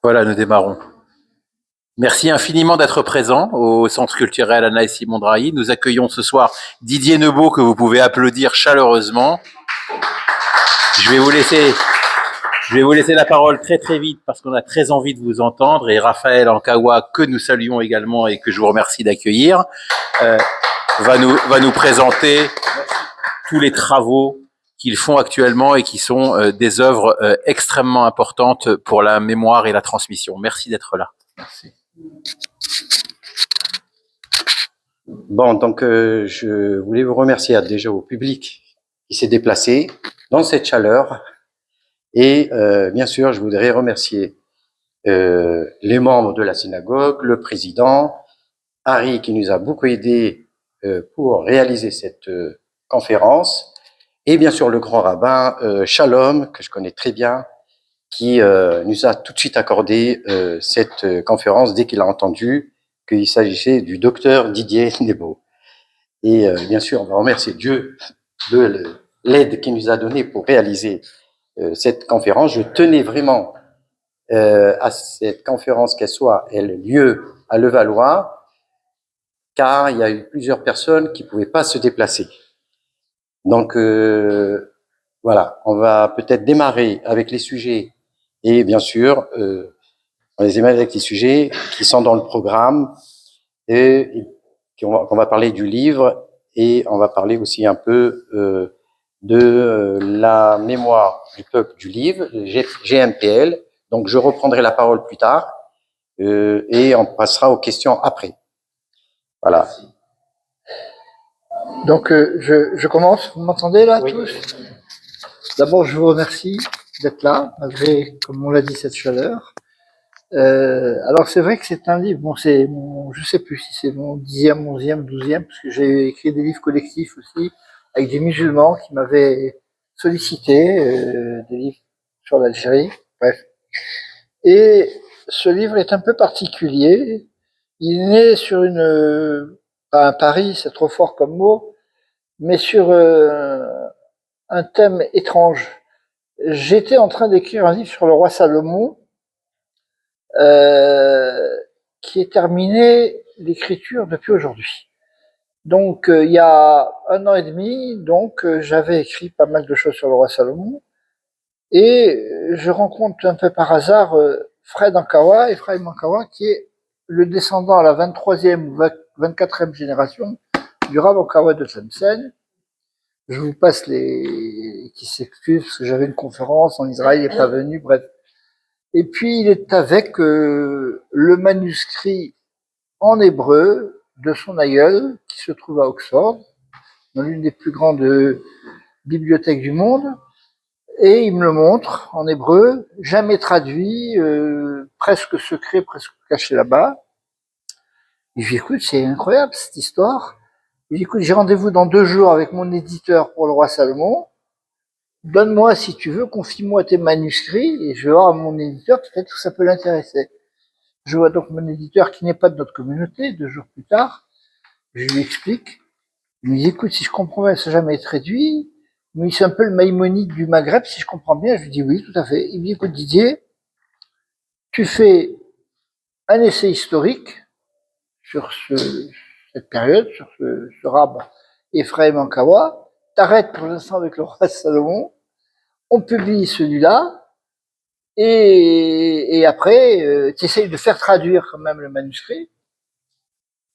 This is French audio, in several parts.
Voilà, nous démarrons. Merci infiniment d'être présent au Centre culturel Anna et Simon Drahi. Nous accueillons ce soir Didier Nebaud, que vous pouvez applaudir chaleureusement. Je vais vous laisser la parole très très vite parce qu'on a très envie de vous entendre. Et Raphaël Ankawa, que nous saluons également et que je vous remercie d'accueillir, va nous présenter tous les travaux qu'ils font actuellement et qui sont des œuvres extrêmement importantes pour la mémoire et la transmission. Merci d'être là. Merci. Bon, donc je voulais vous remercier déjà au public qui s'est déplacé dans cette chaleur. Et bien sûr, je voudrais remercier les membres de la synagogue, le président, Harry qui nous a beaucoup aidé pour réaliser cette conférence, et bien sûr le grand rabbin Shalom, que je connais très bien, qui nous a tout de suite accordé cette conférence dès qu'il a entendu qu'il s'agissait du docteur Didier Nebaud. Et bien sûr, on va remercier Dieu de l'aide qu'il nous a donnée pour réaliser cette conférence. Je tenais vraiment à cette conférence qu'elle ait lieu à Levallois, car il y a eu plusieurs personnes qui ne pouvaient pas se déplacer. Donc voilà, on va peut-être démarrer avec les sujets, et bien sûr, on les démarre avec les sujets qui sont dans le programme, et qu'on va parler du livre, et on va parler aussi un peu de la mémoire du peuple du livre, GMPL. Donc je reprendrai la parole plus tard, et on passera aux questions après. Voilà. Donc je commence, vous m'entendez là, oui, tous? D'abord je vous remercie d'être là, malgré, comme on l'a dit, cette chaleur. Alors c'est vrai que c'est un livre, bon c'est mon, je sais plus si c'est mon 10e, 11e, 12e, parce que j'ai écrit des livres collectifs aussi, avec des musulmans qui m'avaient sollicité, des livres sur l'Algérie, bref. Et ce livre est un peu particulier, il est né sur pas un pari, c'est trop fort comme mot, mais sur un thème étrange. J'étais en train d'écrire un livre sur le roi Salomon, qui est terminé l'écriture depuis aujourd'hui. Donc il y a 1 an et demi, donc j'avais écrit pas mal de choses sur le roi Salomon, et je rencontre un peu par hasard Fred Ankawa, Ephraim Ankawa, qui est le descendant à la 23e ou 24e génération du Rav Ankawa de Tlemcen. Je vous passe qui s'excuse parce que j'avais une conférence en Israël, il n'est pas venu, bref. Et puis il est avec le manuscrit en hébreu de son aïeul qui se trouve à Oxford, dans l'une des plus grandes bibliothèques du monde, et il me le montre en hébreu, jamais traduit, presque secret, presque caché là-bas. Et je lui dis, écoute, c'est incroyable cette histoire. Je lui dis, écoute, j'ai rendez-vous dans 2 jours avec mon éditeur pour le roi Salomon. Donne-moi, si tu veux, confie-moi tes manuscrits et je vais voir mon éditeur, peut-être que ça peut l'intéresser. Je vois donc mon éditeur qui n'est pas de notre communauté, 2 jours plus tard. Je lui explique. Il me dit, écoute, si je comprends bien, ça n'a jamais été traduit. Mais c'est un peu le Maïmonide du Maghreb, si je comprends bien. Je lui dis, oui, tout à fait. Il me dit, écoute, Didier, tu fais un essai historique sur cette période, sur ce rabbin Ephraim Ankawa. T'arrêtes pour l'instant avec le roi Salomon. On publie celui-là. Et après, tu essayes de faire traduire quand même le manuscrit,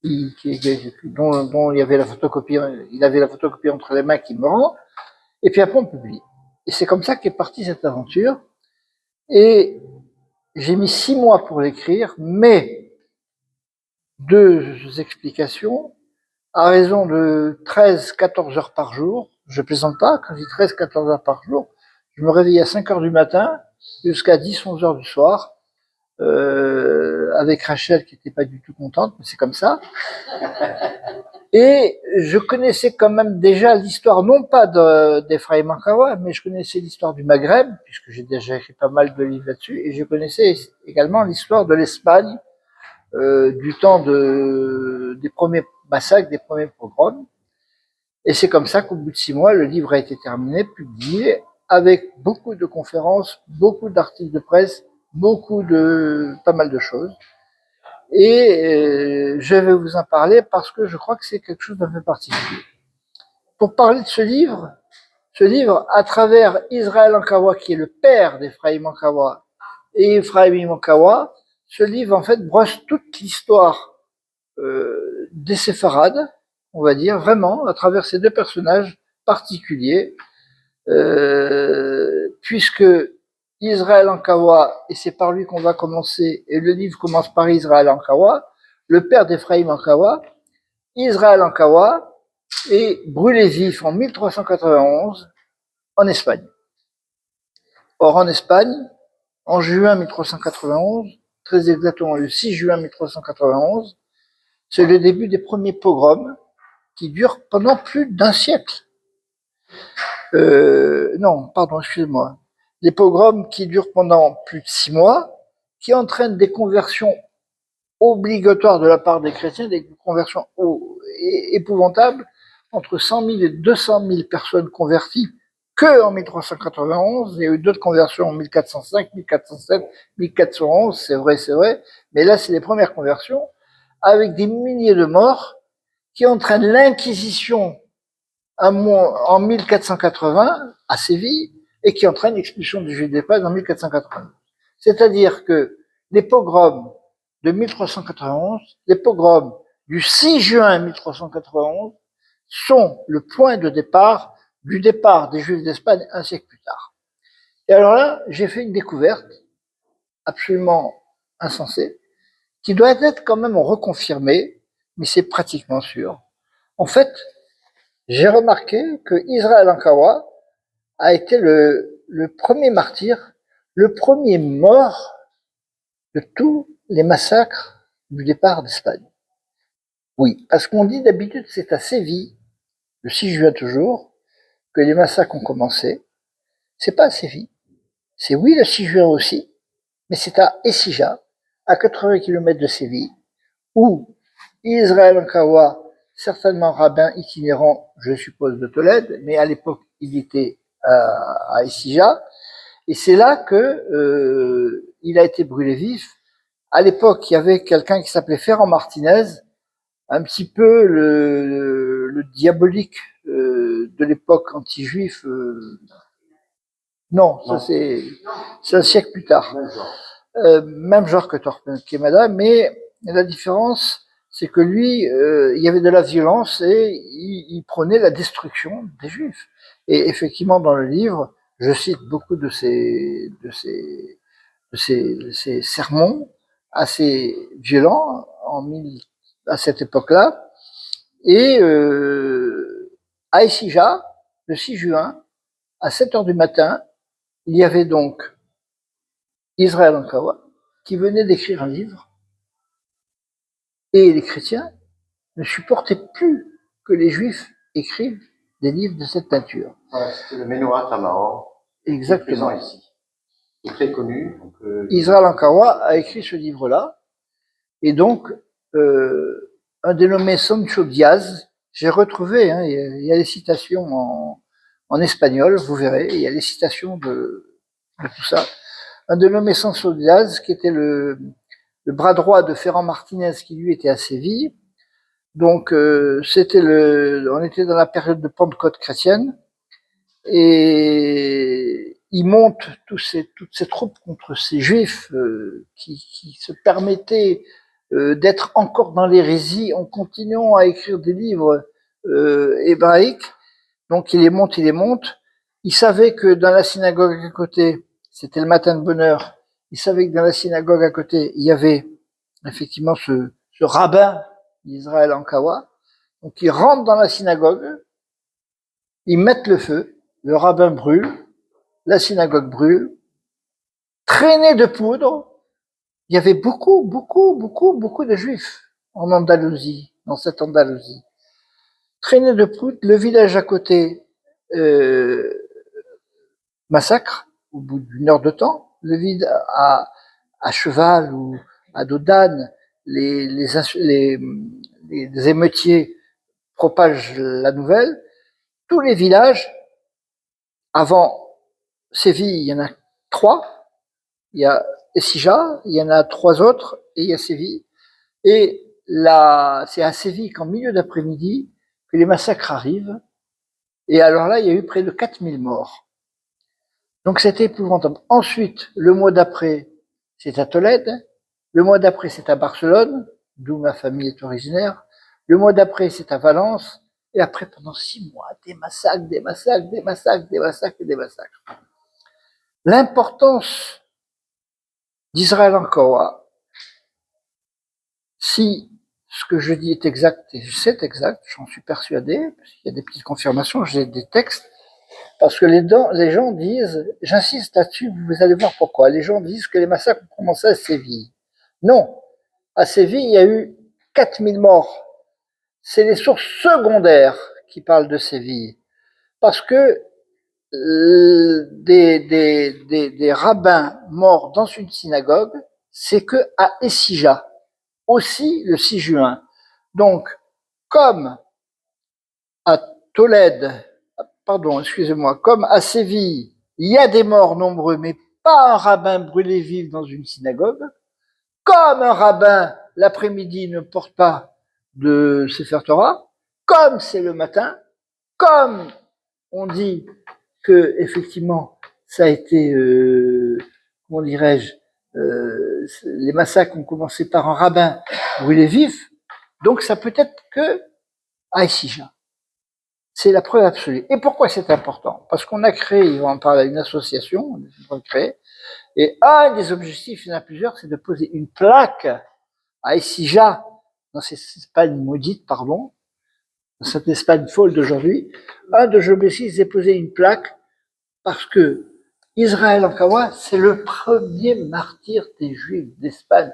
dont il y avait la photocopie, il avait la photocopie entre les mains qui me rend, et puis après on publie. Et c'est comme ça qu'est partie cette aventure. Et j'ai mis 6 mois pour l'écrire, mais 2 explications, à raison de 13-14 heures par jour. Je plaisante pas, quand je dis 13-14 heures par jour, je me réveillais à 5 heures du matin jusqu'à 10-11 heures du soir, avec Rachel qui n'était pas du tout contente, mais c'est comme ça. Et je connaissais quand même déjà l'histoire, non pas d'Ephraim Ankawa, mais je connaissais l'histoire du Maghreb, puisque j'ai déjà écrit pas mal de livres là-dessus, et je connaissais également l'histoire de l'Espagne, du temps des premiers massacres, des premiers pogroms. Et c'est comme ça qu'au bout de 6 mois, le livre a été terminé, publié, avec beaucoup de conférences, beaucoup d'articles de presse, pas mal de choses. Et je vais vous en parler parce que je crois que c'est quelque chose d'un peu particulier. Pour parler de ce livre, à travers Israël Ankawa, qui est le père d'Ephraïm Ankawa, et Ephraïm Ankawa, ce livre, en fait, brosse toute l'histoire des séfarades, on va dire, vraiment, à travers ces deux personnages particuliers, puisque Israël Ankawa, et c'est par lui qu'on va commencer, et le livre commence par Israël Ankawa, le père d'Ephraïm Ankawa, Israël Ankawa est brûlé vif en 1391 en Espagne. Or, en Espagne, en juin 1391, très exactement le 6 juin 1391, c'est le début des premiers pogroms qui durent pendant plus d'un siècle. Non, pardon, excusez-moi. Les pogroms qui durent pendant plus de 6 mois, qui entraînent des conversions obligatoires de la part des chrétiens, des conversions épouvantables, entre 100 000 et 200 000 personnes converties que en 1391. Il y a eu d'autres conversions en 1405, 1407, 1411, c'est vrai, mais là, c'est les premières conversions, avec des milliers de morts qui entraînent l'Inquisition en 1480 à Séville et qui entraîne l'expulsion des Juifs d'Espagne en 1480. C'est-à-dire que les pogroms de 1391, les pogroms du 6 juin 1391 sont le point de départ du départ des Juifs d'Espagne un siècle plus tard. Et alors là, j'ai fait une découverte absolument insensée qui doit être quand même reconfirmée, mais c'est pratiquement sûr. En fait, j'ai remarqué que Israël Ankawa a été le premier martyr, le premier mort de tous les massacres du départ d'Espagne. Oui, parce qu'on dit d'habitude c'est à Séville, le 6 juin toujours, que les massacres ont commencé. C'est pas à Séville. C'est oui le 6 juin aussi, mais c'est à Écija, à 80 km de Séville, où Israël Ankawa, certainement rabbin itinérant, je suppose, de Tolède, mais à l'époque, il était à Écija, et c'est là que il a été brûlé vif. À l'époque, il y avait quelqu'un qui s'appelait Ferrand Martinez, un petit peu le diabolique de l'époque anti-juif. Non, ça c'est un siècle plus tard. Même genre que Torquemada, mais la différence, c'est que lui, il y avait de la violence et il prônait la destruction des Juifs. Et effectivement, dans le livre, je cite beaucoup de ces sermons assez violents à cette époque-là. Et à Écija, le 6 juin, à 7 heures du matin, il y avait donc Israël Ankawa qui venait d'écrire un livre. Et les chrétiens ne supportaient plus que les juifs écrivent des livres de cette nature. Voilà, c'était le Menorah Tamahor. Exactement. Ici. Il est très connu. Donc, Israël Ankawa a écrit ce livre-là. Et donc, un dénommé Sancho Diaz, j'ai retrouvé, hein, il y a des citations en espagnol, vous verrez, il y a des citations de tout ça. Un dénommé Sancho Diaz, qui était le bras droit de Ferrand Martinez, qui lui était à Séville. Donc, on était dans la période de Pentecôte chrétienne, et il monte toutes ces troupes contre ces juifs qui se permettaient d'être encore dans l'hérésie en continuant à écrire des livres hébraïques. Donc il les monte. Il savait que dans la synagogue à côté, c'était le matin de bonne heure, il savait que dans la synagogue à côté, il y avait effectivement ce rabbin d'Israël Ankawa. Donc ils rentrent dans la synagogue, ils mettent le feu, le rabbin brûle, la synagogue brûle, traînée de poudre. Il y avait beaucoup de juifs en Andalousie, dans cette Andalousie. Traînée de poudre, le village à côté massacre au bout d'une heure de temps. Le vide à cheval ou à dos d'âne, les émeutiers propagent la nouvelle. Tous les villages, avant Séville, il y en a 3. Il y a Sija, il y en a 3 autres, et il y a Séville. Et là, c'est à Séville qu'en milieu d'après-midi, que les massacres arrivent. Et alors là, il y a eu près de 4000 morts. Donc c'était épouvantable. Ensuite, le mois d'après, c'est à Tolède. Le mois d'après, c'est à Barcelone, d'où ma famille est originaire. Le mois d'après, c'est à Valence. Et après, pendant 6 mois, des massacres, des massacres, des massacres, des massacres et des massacres. L'importance d'Israël Ankawa, si ce que je dis est exact, et c'est exact, j'en suis persuadé, parce qu'il y a des petites confirmations, j'ai des textes, parce que les gens disent, j'insiste là-dessus, vous allez voir pourquoi, les gens disent que les massacres ont commencé à Séville. Non, à Séville, il y a eu 4000 morts. C'est les sources secondaires qui parlent de Séville. Parce que des rabbins morts dans une synagogue, c'est que à Essija, aussi le 6 juin. Donc, comme à Tolède, pardon, excusez-moi, comme à Séville, il y a des morts nombreux, mais pas un rabbin brûlé vif dans une synagogue, comme un rabbin l'après-midi ne porte pas de Sefer Torah, comme c'est le matin, comme on dit que effectivement ça a été, comment dirais-je, les massacres ont commencé par un rabbin brûlé vif, donc ça peut être que à Essija. C'est la preuve absolue. Et pourquoi c'est important? Parce qu'on a créé, on en parle à une association, on a créé, et un des objectifs, il y en a plusieurs, c'est de poser une plaque à Essija, dans cette Espagne maudite, pardon, dans cette Espagne folle d'aujourd'hui. Un des objectifs, c'est de poser une plaque parce que Israël Ankawa, c'est le premier martyr des Juifs d'Espagne.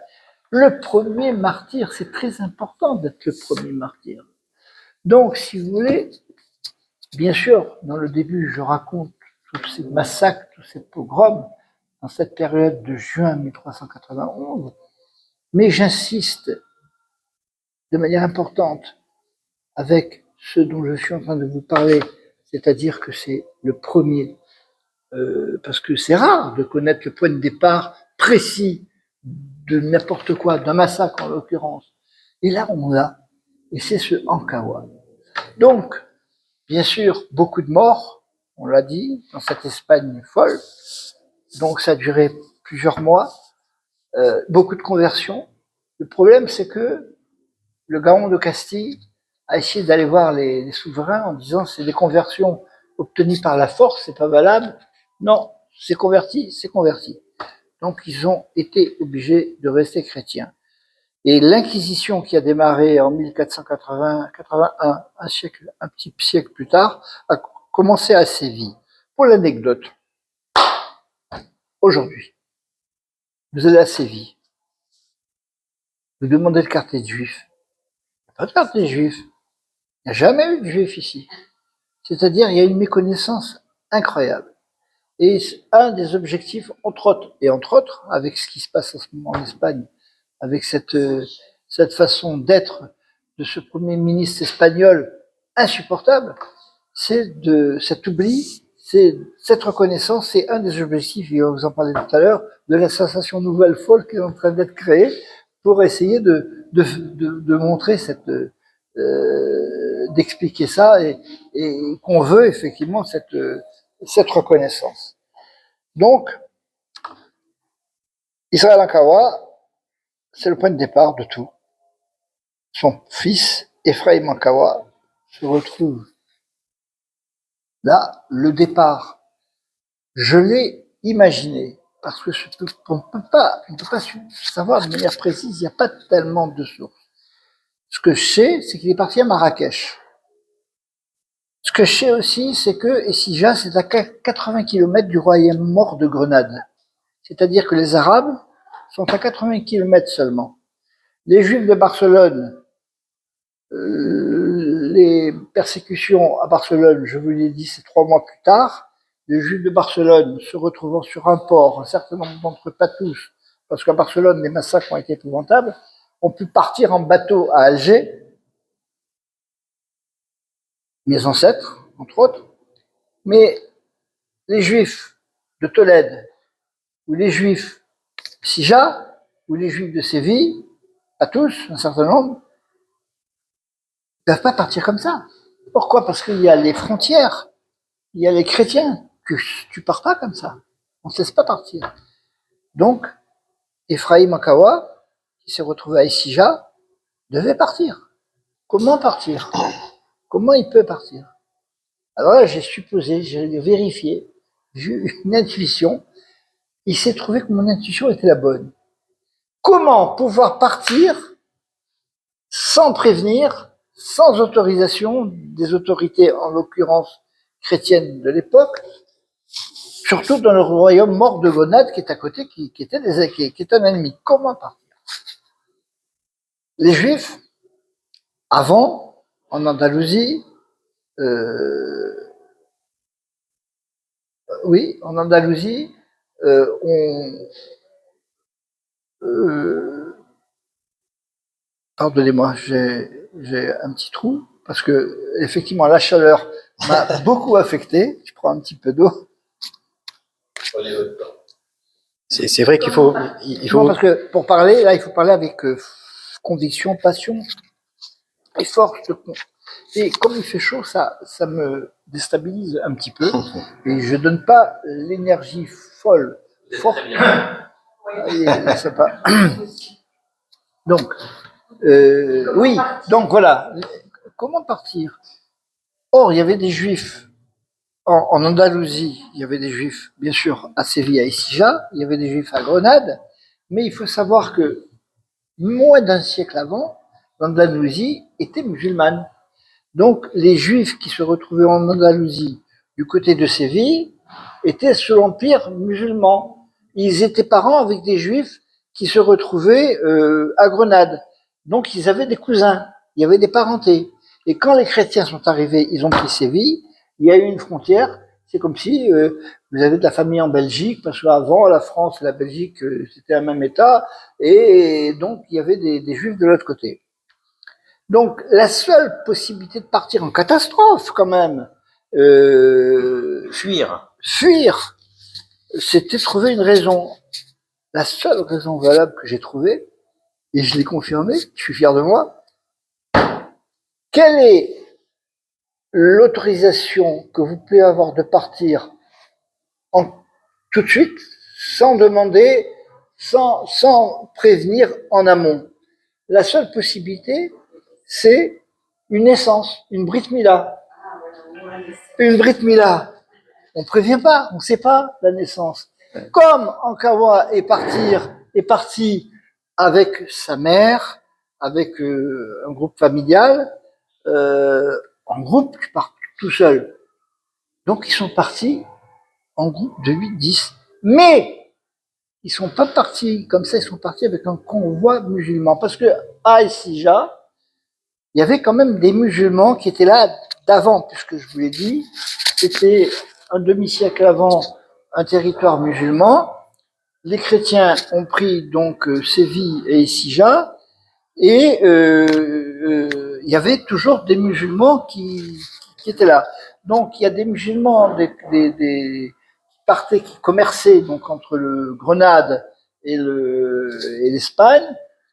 Le premier martyr, c'est très important d'être le premier martyr. Donc, si vous voulez, bien sûr, dans le début, je raconte tous ces massacres, tous ces pogroms, dans cette période de juin 1391, mais j'insiste de manière importante avec ce dont je suis en train de vous parler, c'est-à-dire que c'est le premier, parce que c'est rare de connaître le point de départ précis de n'importe quoi, d'un massacre en l'occurrence. Et là, on l'a, et c'est ce Ankawa. Donc, bien sûr, beaucoup de morts, on l'a dit, dans cette Espagne folle. Donc, ça a duré plusieurs mois. Beaucoup de conversions. Le problème, c'est que le Gaon de Castille a essayé d'aller voir les souverains en disant c'est des conversions obtenues par la force, c'est pas valable. Non, c'est converti, c'est converti. Donc, ils ont été obligés de rester chrétiens. Et l'Inquisition qui a démarré en 1481, un petit siècle plus tard, a commencé à Séville. Pour l'anecdote, aujourd'hui, vous allez à Séville, vous demandez le quartier de juifs. Il n'y a pas de quartier de juifs. Il n'y a jamais eu de juifs ici. C'est-à-dire, il y a une méconnaissance incroyable. Et un des objectifs, entre autres, avec ce qui se passe en ce moment en Espagne, avec cette façon d'être de ce premier ministre espagnol insupportable, c'est de cet oubli, c'est cette reconnaissance, c'est un des objectifs, et vous en parlez tout à l'heure, de la sensation nouvelle folle qui est en train d'être créée pour essayer de montrer cette, d'expliquer ça et qu'on veut effectivement cette reconnaissance. Donc, Israël Ankawa, c'est le point de départ de tout. Son fils, Ephraim Ankawa, se retrouve là, le départ. Je l'ai imaginé, parce que on ne peut pas savoir de manière précise, il n'y a pas tellement de sources. Ce que je sais, c'est qu'il est parti à Marrakech. Ce que je sais aussi, c'est que Essija, c'est à 80 km du royaume mort de Grenade. C'est-à-dire que les Arabes sont à 80 km seulement. Les Juifs de Barcelone, les persécutions à Barcelone, je vous l'ai dit, c'est 3 mois plus tard. Les Juifs de Barcelone se retrouvant sur un port, un certain nombre d'entre eux, pas tous, parce qu'à Barcelone, les massacres ont été épouvantables, ont pu partir en bateau à Alger, mes ancêtres, entre autres, mais les Juifs de Tolède ou les Juifs Sija, ou les Juifs de Séville, pas tous, un certain nombre, ne peuvent pas partir comme ça. Pourquoi? Parce qu'il y a les frontières, il y a les chrétiens. Tu pars pas comme ça. On ne te laisse pas partir. Donc, Ephraim Akawa, qui s'est retrouvé à Issija, devait partir. Comment partir? Comment il peut partir? Alors là, j'ai supposé, j'ai vérifié, j'ai eu une intuition. Il s'est trouvé que mon intuition était la bonne. Comment pouvoir partir sans prévenir, sans autorisation des autorités, en l'occurrence chrétiennes de l'époque, surtout dans le royaume mort de Gonade qui est à côté, qui est un ennemi. Comment partir? Les Juifs, avant, en Andalousie, oui, en Andalousie, pardonnez-moi, j'ai un petit trou, parce que, effectivement, la chaleur m'a beaucoup affecté. Je prends un petit peu d'eau. C'est vrai qu'il faut, Non, parce que pour parler, là, il faut parler avec conviction, passion et force. Et comme il fait chaud, ça me déstabilise un petit peu. Et je donne pas l'énergie folle, forte. Je sais pas. Donc, oui, donc voilà. Comment partir? Or, il y avait des Juifs en Andalousie, il y avait des Juifs, bien sûr, à Séville, à Issija, il y avait des Juifs à Grenade, mais il faut savoir que moins d'un siècle avant, l'Andalousie était musulmane. Donc, les Juifs qui se retrouvaient en Andalousie, du côté de Séville, étaient sous l'empire musulman. Ils étaient parents avec des Juifs qui se retrouvaient à Grenade. Donc, ils avaient des cousins, il y avait des parentés. Et quand les chrétiens sont arrivés, ils ont pris Séville, il y a eu une frontière. C'est comme si vous avez de la famille en Belgique, parce qu'avant, la France et la Belgique, c'était un même État, et donc il y avait des Juifs de l'autre côté. Donc, la seule possibilité de partir en catastrophe, quand même, Fuir. c'était de trouver une raison. La seule raison valable que j'ai trouvée, et je l'ai confirmée, je suis fier de moi, quelle est l'autorisation que vous pouvez avoir de partir tout de suite, sans demander, sans prévenir en amont? La seule possibilité, c'est une naissance, une Brit Mila. Une Brit Mila, on ne prévient pas, on ne sait pas la naissance. Comme Ankawa est parti avec sa mère, avec un groupe familial, en groupe, tu pars tout seul. Donc ils sont partis en groupe de 8-10. Mais ils sont pas partis comme ça, ils sont partis avec un convoi musulman. Parce que à Issija, il y avait quand même des musulmans qui étaient là d'avant, puisque je vous l'ai dit, c'était un demi-siècle avant un territoire musulman. Les chrétiens ont pris donc Séville et Issija, et il y avait toujours des musulmans qui étaient là. Donc il y a des musulmans qui partaient, qui commerçaient donc entre le Grenade et l'Espagne,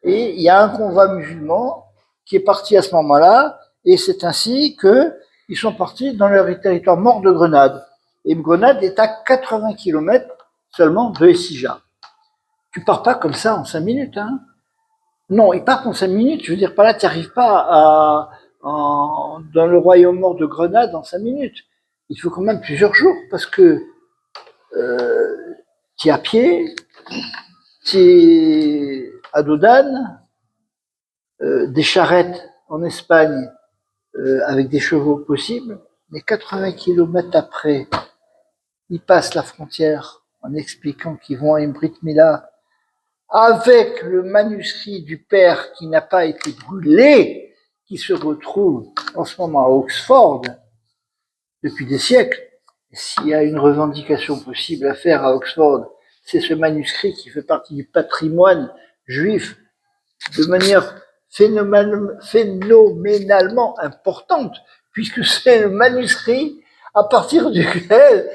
et il y a un convoi musulman qui est parti à ce moment-là, et c'est ainsi qu'ils sont partis dans leur territoire mort de Grenade. Et Grenade est à 80 km seulement de Issija. Tu pars pas comme ça en 5 minutes, hein. Non, ils partent en 5 minutes. Je veux dire, par là, tu n'arrives pas dans le royaume mort de Grenade en 5 minutes. Il faut quand même plusieurs jours, parce que tu es à pied, tu es à dos d'âne, des charrettes en Espagne avec des chevaux possibles, mais 80 km après, ils passent la frontière en expliquant qu'ils vont à une Brit Mila avec le manuscrit du père qui n'a pas été brûlé, qui se retrouve en ce moment à Oxford depuis des siècles. Et s'il y a une revendication possible à faire à Oxford, c'est ce manuscrit qui fait partie du patrimoine juif de manière phénoménalement importante, puisque c'est le manuscrit à partir duquel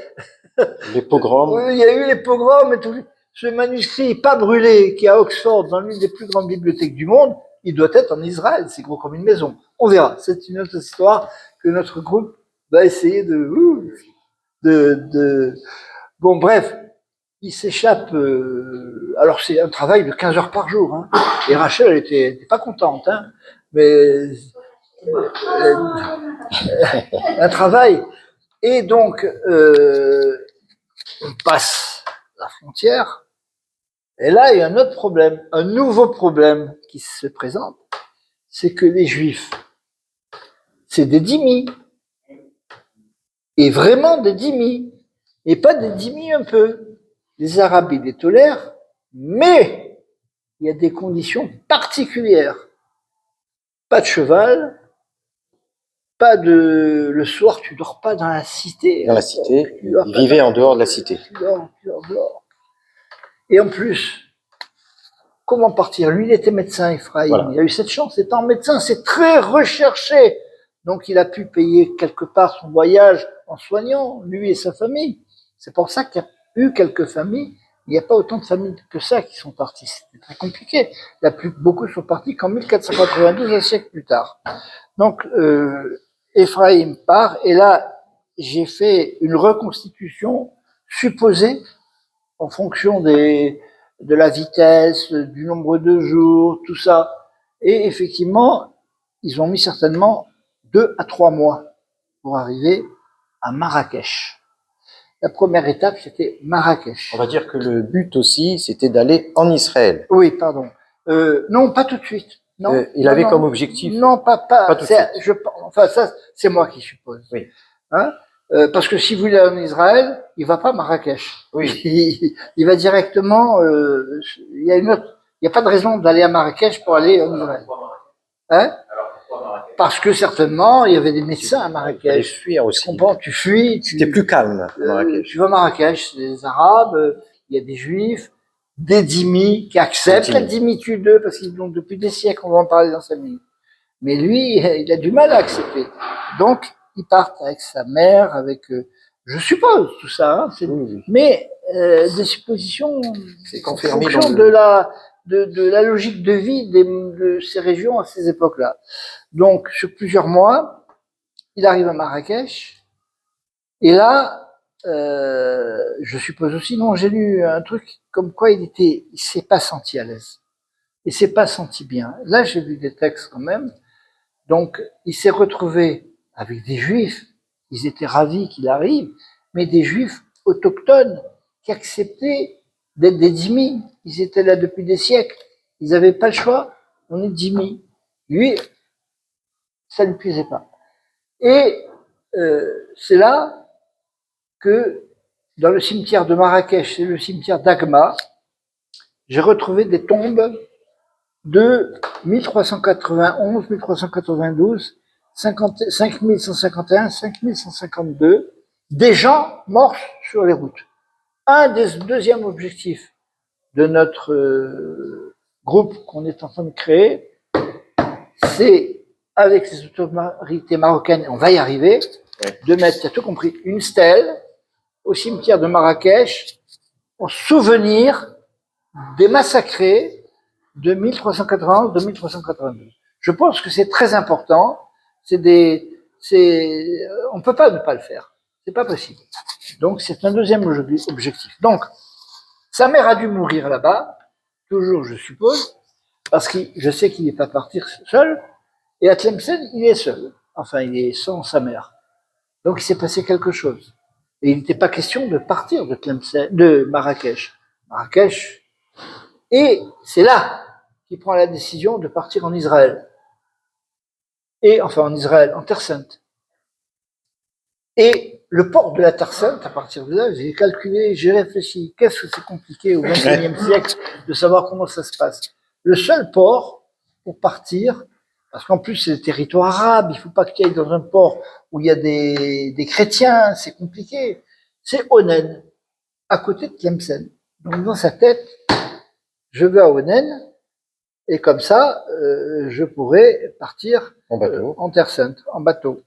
les pogroms, il y a eu les pogroms et tout. ce manuscrit pas brûlé qui est à Oxford, dans l'une des plus grandes bibliothèques du monde, il doit être en Israël, c'est gros comme une maison. On verra, c'est une autre histoire que notre groupe va essayer Bon, bref, il s'échappe. Alors, c'est un travail de 15 heures par jour. Hein. Et Rachel, elle était pas contente. Hein, mais un travail. Et donc, on passe la frontière. Et là, il y a un autre problème, un nouveau problème qui se présente. C'est que les Juifs, c'est des dhimmis. Et vraiment des dhimmis. Et pas des dhimmis un peu. Les Arabes, ils les tolèrent, mais il y a des conditions particulières. Pas de cheval, pas de... Le soir, tu dors pas dans la cité. Dans la cité, ils vivaient en dehors de la cité. Tu dors. Et en plus, comment partir? Lui, il était médecin, Ephraïm. Voilà. Il a eu cette chance. Étant médecin, c'est très recherché. Donc, il a pu payer quelque part son voyage en soignant, lui et sa famille. C'est pour ça qu'il y a eu quelques familles. Il n'y a pas autant de familles que ça qui sont parties. C'était très compliqué. Beaucoup sont partis qu'en 1492, un siècle plus tard. Donc, Ephraïm part. Et là, j'ai fait une reconstitution supposée en fonction de la vitesse, du nombre de jours, tout ça. Et effectivement, ils ont mis certainement 2 à 3 mois pour arriver à Marrakech. La première étape, c'était Marrakech. On va dire que le but aussi, c'était d'aller en Israël. Oui, pardon. Non, pas tout de suite. Non, il avait comme objectif. Non, pas tout de suite. Enfin, ça, c'est moi qui suppose. Oui. Hein? Parce que s'il voulait aller en Israël, il va pas à Marrakech. Oui. Il va directement. Il y a pas de raison d'aller à Marrakech pour aller en Israël. Hein? Parce que certainement, il y avait des médecins à Marrakech. Tu fuir aussi. Tu comprends? Tu fuis. C'était plus calme à Marrakech. Tu vas à Marrakech, c'est des Arabes, il y a des Juifs, des dhimmis qui acceptent la dhimmitude d'eux, parce qu'ils l'ont depuis des siècles, on va en parler dans 5 minutes. Mais lui, il a du mal à accepter. Donc, ils partent avec sa mère, avec, je suppose, tout ça, hein, oui. Mais des suppositions c'est confirmé en fonction de la logique de vie de ces régions à ces époques-là. Donc, sur plusieurs mois, il arrive à Marrakech, et là, je suppose aussi, non, j'ai lu un truc comme quoi il s'est pas senti à l'aise. Il s'est pas senti bien. Là, j'ai vu des textes quand même. Donc, il s'est retrouvé avec des Juifs. Ils étaient ravis qu'il arrive, mais des Juifs autochtones qui acceptaient d'être des dhimmis. Ils étaient là depuis des siècles. Ils n'avaient pas le choix. On est dhimmis. Lui, ça ne lui plaisait pas. Et c'est là que dans le cimetière de Marrakech et le cimetière d'Agma, j'ai retrouvé des tombes de 1391, 1392, 5151, 5152, des gens morts sur les routes. Un des deuxièmes objectifs de notre groupe qu'on est en train de créer, c'est avec les autorités marocaines, on va y arriver, de mettre, tu as tout compris, une stèle au cimetière de Marrakech en souvenir des massacrés de 1391, de 1382. Je pense que c'est très important. On peut pas ne pas le faire. C'est pas possible. Donc, c'est un deuxième objectif. Donc, sa mère a dû mourir là-bas, toujours, je suppose, parce que je sais qu'il n'est pas parti seul, et à Tlemcen, il est seul. Enfin, il est sans sa mère. Donc, il s'est passé quelque chose. Et il n'était pas question de partir de Marrakech. Marrakech. Et c'est là qu'il prend la décision de partir en Israël. Et, enfin, en Israël, en Terre Sainte. Et le port de la Terre Sainte, à partir de là, j'ai calculé, j'ai réfléchi. Qu'est-ce que c'est compliqué au XXIe siècle de savoir comment ça se passe. Le seul port pour partir, parce qu'en plus c'est le territoire arabe, il ne faut pas que tu ailles dans un port où il y a des chrétiens, c'est compliqué. C'est Onen, à côté de Tlemcen. Donc dans sa tête, je vais à Onen, et comme ça, je pourrais partir en Terre Sainte, en bateau.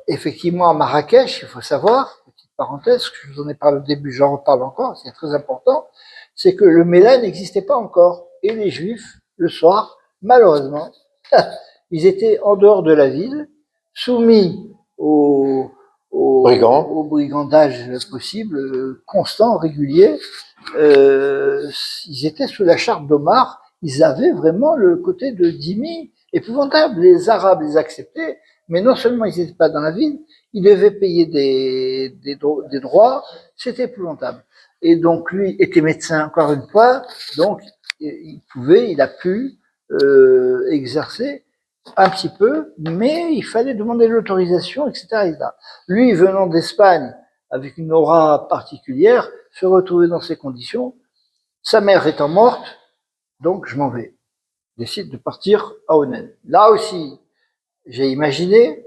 Effectivement, à Marrakech, il faut savoir, petite parenthèse, je vous en ai parlé au début, j'en reparle encore, c'est très important, c'est que le Mela n'existait pas encore. Et les Juifs, le soir, malheureusement, ils étaient en dehors de la ville, soumis au brigandage possible, constant, régulier. Ils étaient sous la charte d'Omar, ils avaient vraiment le côté de dhimmi épouvantable. Les Arabes les acceptaient, mais non seulement ils n'étaient pas dans la ville, ils devaient payer des droits, c'était épouvantable. Et donc lui était médecin encore une fois, donc il a pu exercer un petit peu, mais il fallait demander l'autorisation, etc., etc. Lui, venant d'Espagne, avec une aura particulière, se retrouver dans ces conditions, sa mère étant morte, donc je m'en vais. Je décide de partir à Onen. Là aussi, j'ai imaginé,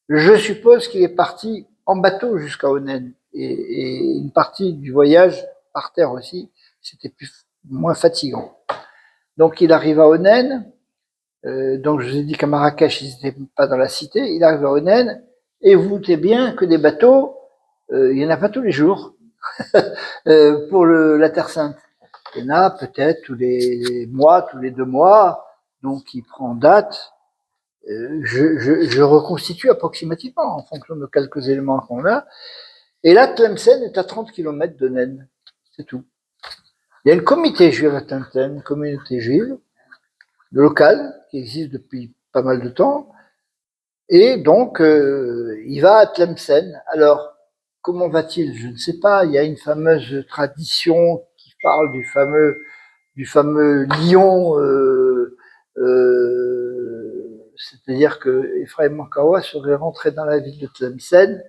je suppose qu'il est parti en bateau jusqu'à Onen, et une partie du voyage par terre aussi, c'était moins fatigant. Donc il arrive à Onen, donc je vous ai dit qu'à Marrakech, ils n'étaient pas dans la cité, il arrive à Onen, et vous doutez bien que des bateaux, il n'y en a pas tous les jours pour la Terre Sainte. Il y en a peut-être tous les mois, tous les 2 mois, donc il prend date. Je reconstitue approximativement en fonction de quelques éléments qu'on a. Et là, Tlemcen est à 30 km de Nen, c'est tout. Il y a une communauté juive à Tlemcen, une communauté juive locale qui existe depuis pas mal de temps. Et donc, il va à Tlemcen. Alors, comment va-t-il? Je ne sais pas. Il y a une fameuse tradition qui parle du fameux lion, c'est-à-dire que Ephraim Mankawa serait rentré dans la ville de Tlemcen.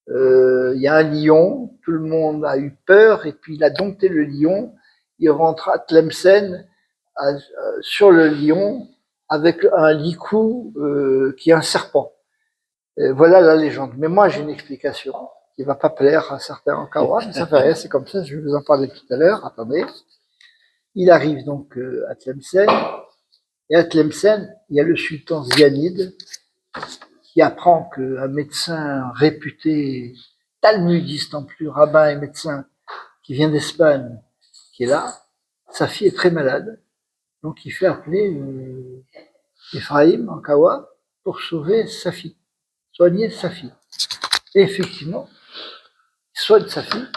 Il y a un lion, tout le monde a eu peur, et puis il a dompté le lion. Il rentre à Tlemcen sur le lion avec un licou qui est un serpent. Voilà la légende. Mais moi, j'ai une explication qui va pas plaire à certains en Kawa, mais ça fait rien, c'est comme ça, je vais vous en parler tout à l'heure. Attendez. Il arrive donc à Tlemcen, et à Tlemcen, il y a le sultan Zianide qui apprend qu'un médecin réputé, talmudiste en plus, rabbin et médecin, qui vient d'Espagne, qui est là, sa fille est très malade, donc il fait appeler Ephraim en Kawa pour sauver sa fille, soigner sa fille. Et effectivement, il soigne sa fille,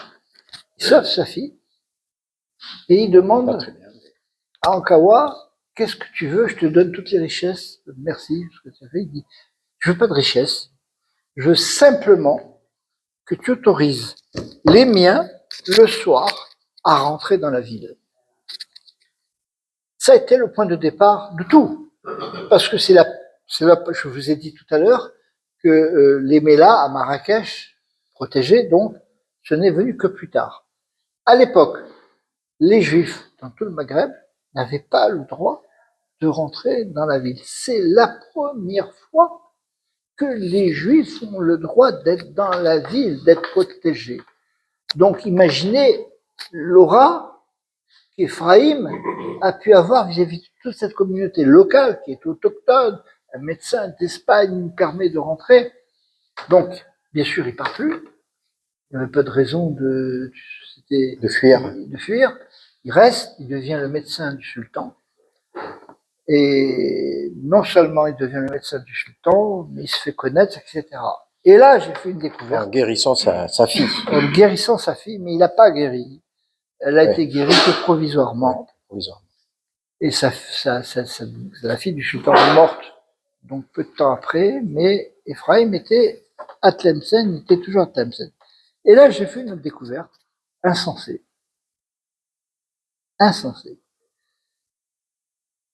il sauve sa fille, et il demande à Ankawa, qu'est-ce que tu veux? Je te donne toutes les richesses. Merci, ce que tu as fait. Il dit, je veux pas de richesse. Je veux simplement que tu autorises les miens, le soir, à rentrer dans la ville. Ça a été le point de départ de tout. Parce que je vous ai dit tout à l'heure que les Mélas à Marrakech, protégés donc, ce n'est venu que plus tard. À l'époque, les Juifs dans tout le Maghreb n'avaient pas le droit de rentrer dans la ville. C'est la première fois que les Juifs ont le droit d'être dans la ville, d'être protégés. Donc imaginez l'aura qu'Ephraïm a pu avoir vis-à-vis de toute cette communauté locale qui est autochtone. Un médecin d'Espagne nous permet de rentrer. Donc, bien sûr, il part plus. Il n'y avait pas de raison de fuir. Il reste, il devient le médecin du sultan. Et non seulement il devient le médecin du sultan, mais il se fait connaître, etc. Et là, j'ai fait une découverte. En guérissant sa fille. En guérissant sa fille, mais il n'a pas guéri. Elle a été guérie que provisoirement. Et la fille du sultan est morte, donc peu de temps après, mais Ephraim était à Tlemcen, il était toujours à Tlemcen. Et là, j'ai fait une découverte insensée. Insensée.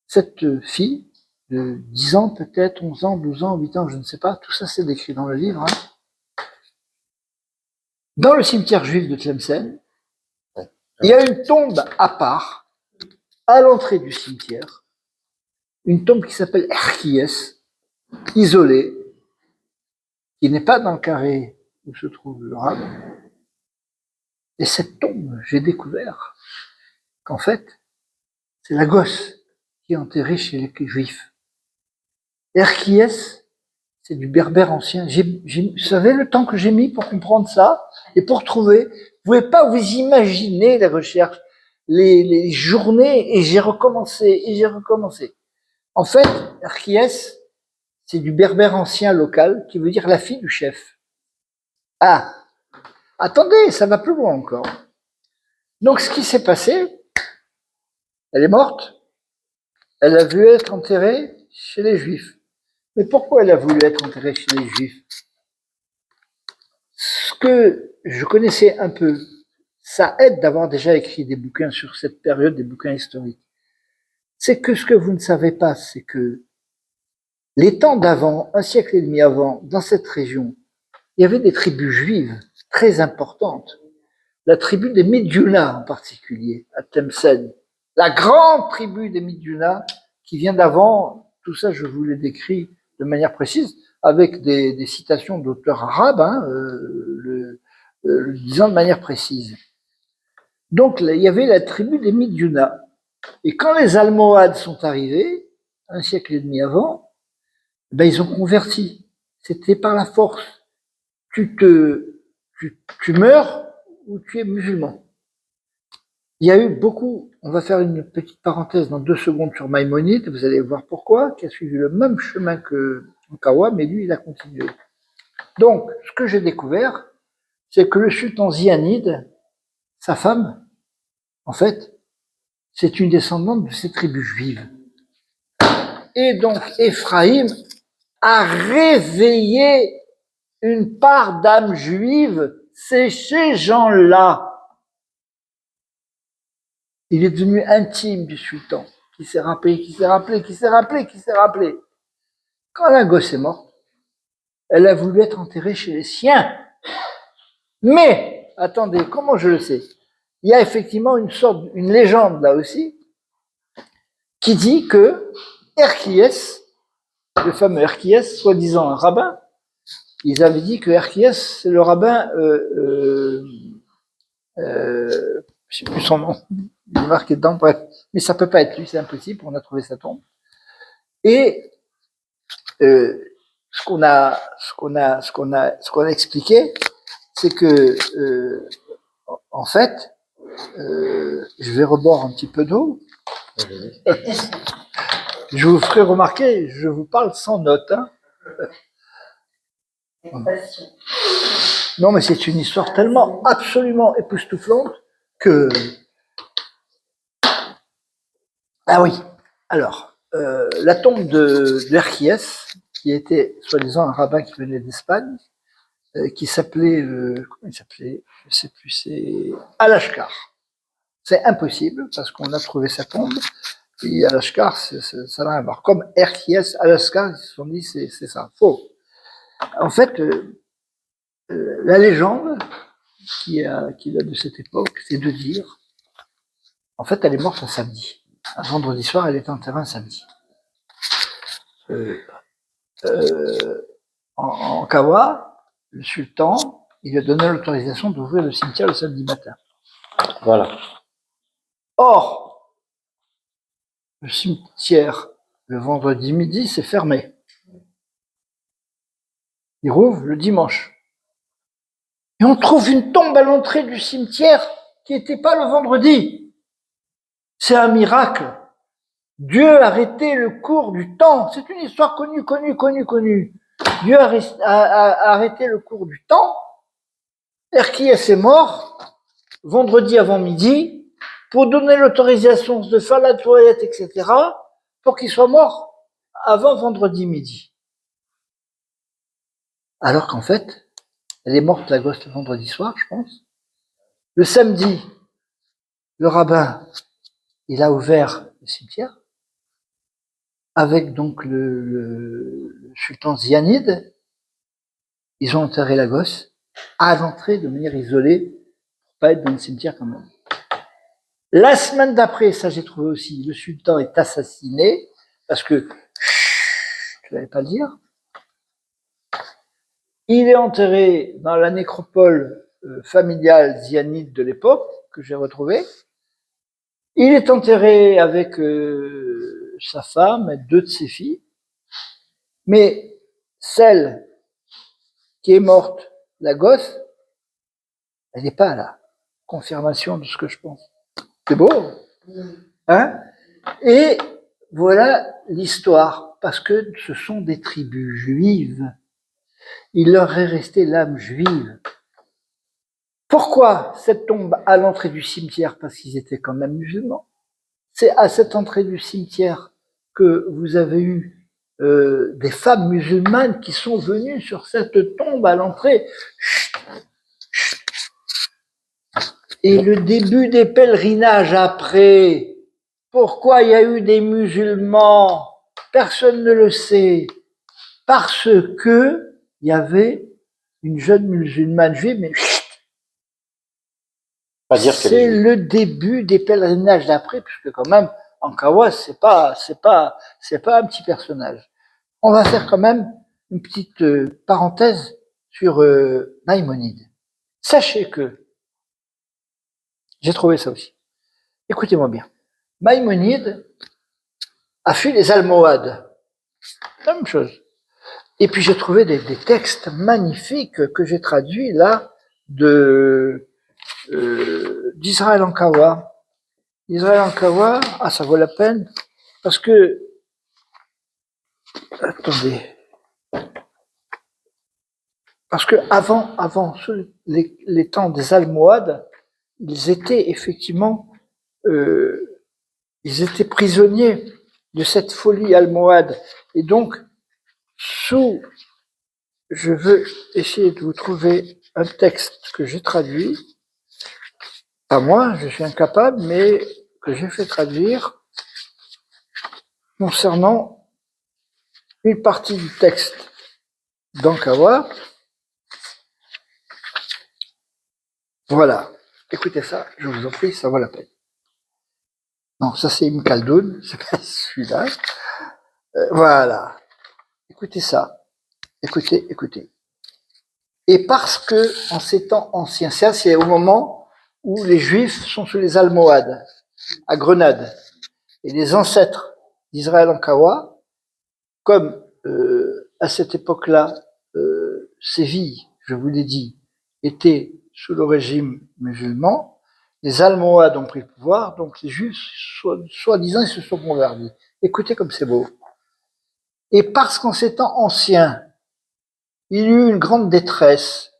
Cette fille, de 10 ans peut-être, 11 ans, 12 ans, 8 ans, je ne sais pas, tout ça c'est décrit dans le livre. Dans le cimetière juif de Tlemcen, il y a une tombe à part, à l'entrée du cimetière, une tombe qui s'appelle Erkies, isolée, qui n'est pas dans le carré où se trouve le rab. Et cette tombe, j'ai découvert qu'en fait, c'est la gosse qui est enterrée chez les juifs. Erkies, c'est du berbère ancien. Vous savez le temps que j'ai mis pour comprendre ça et pour trouver. Vous pouvez pas vous imaginer les recherches, les journées, et j'ai recommencé, et j'ai recommencé. En fait, Erkiès, c'est du berbère ancien local, qui veut dire la fille du chef. Ah, attendez, ça va plus loin encore. Donc, ce qui s'est passé, elle est morte, elle a voulu être enterrée chez les Juifs. Mais pourquoi elle a voulu être enterrée chez les Juifs? Ce que je connaissais un peu, ça aide d'avoir déjà écrit des bouquins sur cette période, des bouquins historiques. C'est que ce que vous ne savez pas, c'est que les temps d'avant, un siècle et demi avant, dans cette région, il y avait des tribus juives très importantes. La tribu des Midjuna en particulier, à Tlemcen. La grande tribu des Midjuna qui vient d'avant, tout ça je vous l'ai décrit de manière précise, avec des citations d'auteurs arabes, le disant de manière précise. Donc il y avait la tribu des Midjuna. Et quand les Almohades sont arrivés, un siècle et demi avant, ben ils ont converti. C'était par la force. Tu meurs ou tu es musulman. Il y a eu beaucoup, on va faire une petite parenthèse dans 2 secondes sur Maïmonide, vous allez voir pourquoi, qui a suivi le même chemin que Ankawa, mais lui, il a continué. Donc, ce que j'ai découvert, c'est que le sultan Zianide, sa femme, en fait, c'est une descendante de ces tribus juives. Et donc, Ephraïm a réveillé une part d'âme juive, c'est ces gens-là. Il est devenu intime du sultan, qui s'est rappelé. Quand la gosse est morte, elle a voulu être enterrée chez les siens. Mais, attendez, comment je le sais? Il y a effectivement une légende là aussi, qui dit que Herkiès, le fameux Herkiès, soi-disant un rabbin, ils avaient dit que Herkiès, c'est le rabbin, je sais plus son nom, il est marqué dedans, bref, mais ça peut pas être lui, c'est impossible, on a trouvé sa tombe. Et ce qu'on a expliqué, c'est que en fait, je vais reboire un petit peu d'eau. Je vous ferai remarquer, je vous parle sans notes. Hein. Non, mais c'est une histoire tellement absolument époustouflante que. Ah oui. Alors, la tombe de l'Herkiès, qui était soi-disant un rabbin qui venait d'Espagne, qui s'appelait, comment il s'appelait? Je sais plus, c'est Al-Ashkar. C'est impossible parce qu'on a trouvé sa tombe. Et Al-Ashkar, ça n'a rien à voir. Comme Herkiès, Al-Ashkar, ils se sont dit c'est ça, faux. En fait, la légende qui a de cette époque, c'est de dire, en fait, elle est morte un samedi. Un vendredi soir, elle est enterrée un samedi. En Kawa, le sultan, il lui a donné l'autorisation d'ouvrir le cimetière le samedi matin. Voilà. Or, le cimetière, le vendredi midi, c'est fermé. Il rouvre le dimanche. Et on trouve une tombe à l'entrée du cimetière qui n'était pas le vendredi. C'est un miracle. Dieu a arrêté le cours du temps. C'est une histoire connue. Dieu a arrêté le cours du temps. Herkiès est mort vendredi avant midi pour donner l'autorisation de faire la toilette, etc., pour qu'il soit mort avant vendredi midi. Alors qu'en fait, elle est morte, la gosse, le vendredi soir, je pense. Le samedi, le rabbin, il a ouvert le cimetière avec donc le sultan Zianide. Ils ont enterré la gosse à l'entrée de manière isolée pour pas être dans le cimetière quand même. La semaine d'après, ça j'ai trouvé aussi, le sultan est assassiné parce que je n'allais pas le dire. Il est enterré dans la nécropole familiale zianide de l'époque que j'ai retrouvée. Il est enterré avec sa femme et 2 de ses filles. Mais celle qui est morte, la gosse, elle n'est pas la confirmation de ce que je pense. C'est beau, hein? Et voilà l'histoire, parce que ce sont des tribus juives. Il leur est resté l'âme juive. Pourquoi cette tombe à l'entrée du cimetière? Parce qu'ils étaient quand même musulmans. C'est à cette entrée du cimetière que vous avez eu des femmes musulmanes qui sont venues sur cette tombe à l'entrée. Et le début des pèlerinages après, pourquoi il y a eu des musulmans? Personne ne le sait. Parce que il y avait une jeune musulmane juive, mais Pas dire que c'est le début des pèlerinages d'après, puisque quand même, Ankawa, c'est pas un petit personnage. On va faire quand même une petite parenthèse sur Maïmonide. Sachez que, j'ai trouvé ça aussi. Écoutez-moi bien. Maïmonide a fui les Almohades. La même chose. Et puis j'ai trouvé des textes magnifiques que j'ai traduits là d'Israël Ankawa. Israël Ankawa, ça vaut la peine, parce que, attendez, parce que avant les temps des Almohades, ils étaient effectivement, ils étaient prisonniers de cette folie almohade. Et donc, je veux essayer de vous trouver un texte que j'ai traduit, pas moi, je suis incapable, mais que j'ai fait traduire concernant une partie du texte d'Ankawa. Voilà. Écoutez ça, je vous en prie, ça vaut la peine. Non, ça c'est Ibn Khaldoun, c'est pas celui-là. Voilà. Écoutez ça. Écoutez. Et parce que, en ces temps anciens, ça c'est au moment où les Juifs sont sous les Almohades, à Grenade. Et les ancêtres d'Israël Ankawa, comme à cette époque-là, Séville, je vous l'ai dit, était sous le régime musulman, les Almohades ont pris le pouvoir, donc les Juifs, soi-disant, ils se sont convertis. Écoutez comme c'est beau. Et parce qu'en ces temps anciens, il y eut une grande détresse,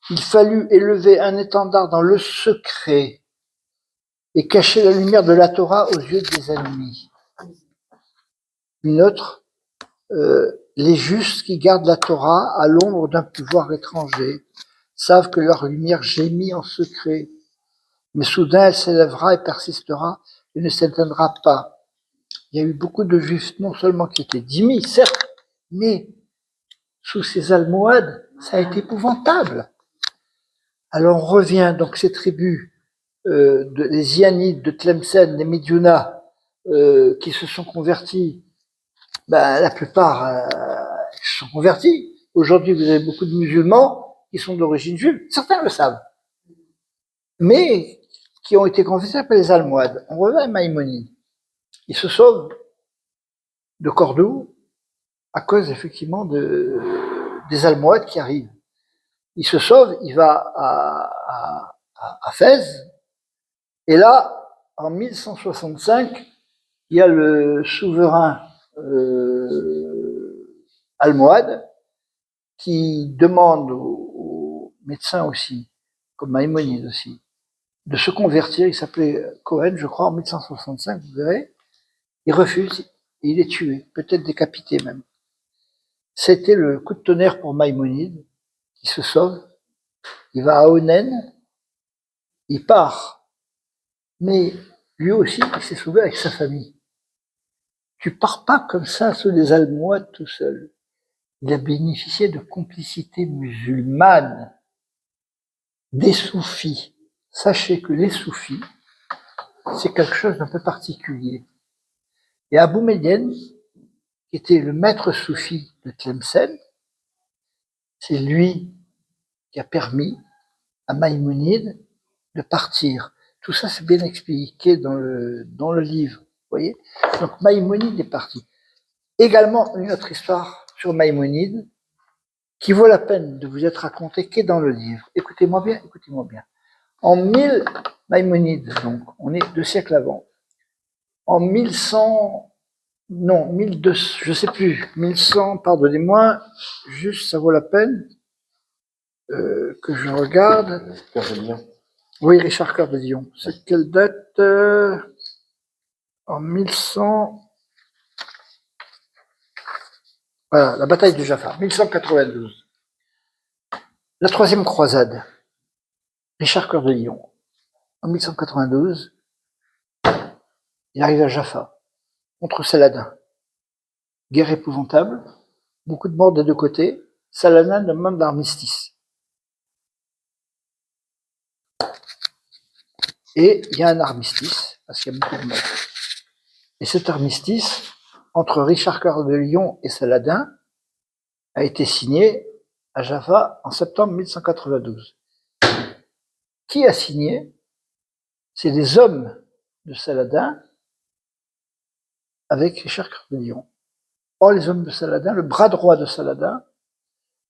il fallut élever un étendard dans le secret et cacher la lumière de la Torah aux yeux des ennemis. Une autre, les justes qui gardent la Torah à l'ombre d'un pouvoir étranger savent que leur lumière gémit en secret, mais soudain elle s'élèvera et persistera et ne s'éteindra pas. Il y a eu beaucoup de juifs, non seulement qui étaient dhimmis, certes, mais sous ces Almohades, ça a été épouvantable. Alors on revient, donc ces tribus, les Ianides de Tlemcen, les Midyouna, qui se sont convertis, la plupart se sont convertis. Aujourd'hui, vous avez beaucoup de musulmans qui sont d'origine juive. Certains le savent. Mais qui ont été convertis par les Almohades. On revient à Maïmonide. Il se sauve de Cordoue à cause, effectivement, des Almohades qui arrivent. Il se sauve, il va à Fès. Et là, en 1165, il y a le souverain almohade qui demande aux médecins aussi, comme Maïmonide aussi, de se convertir. Il s'appelait Cohen, je crois, en 1165, vous verrez. Il refuse, et il est tué, peut-être décapité même. C'était le coup de tonnerre pour Maïmonide, qui se sauve. Il va à Onen, il part. Mais lui aussi, il s'est sauvé avec sa famille. Tu pars pas comme ça sous les Almohades tout seul. Il a bénéficié de complicité musulmane, des soufis. Sachez que les soufis, c'est quelque chose d'un peu particulier. Et Abou Medyen, qui était le maître soufi de Tlemcen, c'est lui qui a permis à Maïmonide de partir. Tout ça, c'est bien expliqué dans le livre. Vous voyez? Donc Maïmonide est parti. Également, une autre histoire sur Maïmonide qui vaut la peine de vous être raconté, qui est dans le livre. Écoutez-moi bien, écoutez-moi bien. En 1000, Maïmonide, donc, on est 2 siècles avant. En 1100, non, 1200, je sais plus, 1100, pardonnez-moi, juste ça vaut la peine que je regarde. Oui, Richard Cœur de Lion. C'est quelle date en 1100. Voilà, la bataille de Jaffa, 1192. La troisième croisade, Richard Cœur de Lion. En 1192, il arrive à Jaffa, contre Saladin. Guerre épouvantable, beaucoup de morts des deux côtés. Saladin demande l'armistice. Et il y a un armistice, parce qu'il y a beaucoup de morts. Et cet armistice, entre Richard Cœur de Lion et Saladin, a été signé à Jaffa en septembre 1192. Qui a signé? C'est des hommes de Saladin avec Richard Cœur de Lion. Or, les hommes de Saladin, le bras droit de Saladin,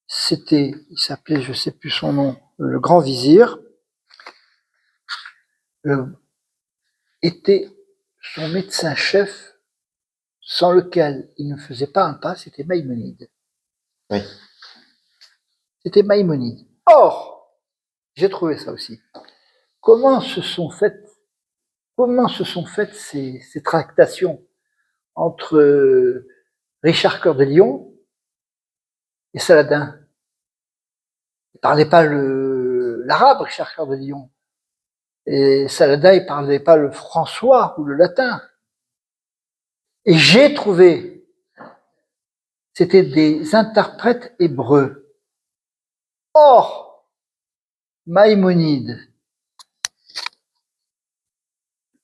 il s'appelait, je ne sais plus son nom, le grand vizir, était son médecin-chef, sans lequel il ne faisait pas un pas, c'était Maïmonide. Oui. C'était Maïmonide. Or, j'ai trouvé ça aussi. Comment se sont faites ces tractations entre Richard Cœur de Lion et Saladin? Il ne parlait pas l'arabe, Richard Cœur de Lion. Et Saladin, il ne parlait pas le françois ou le latin. Et j'ai trouvé, c'était des interprètes hébreux. Or, Maïmonide,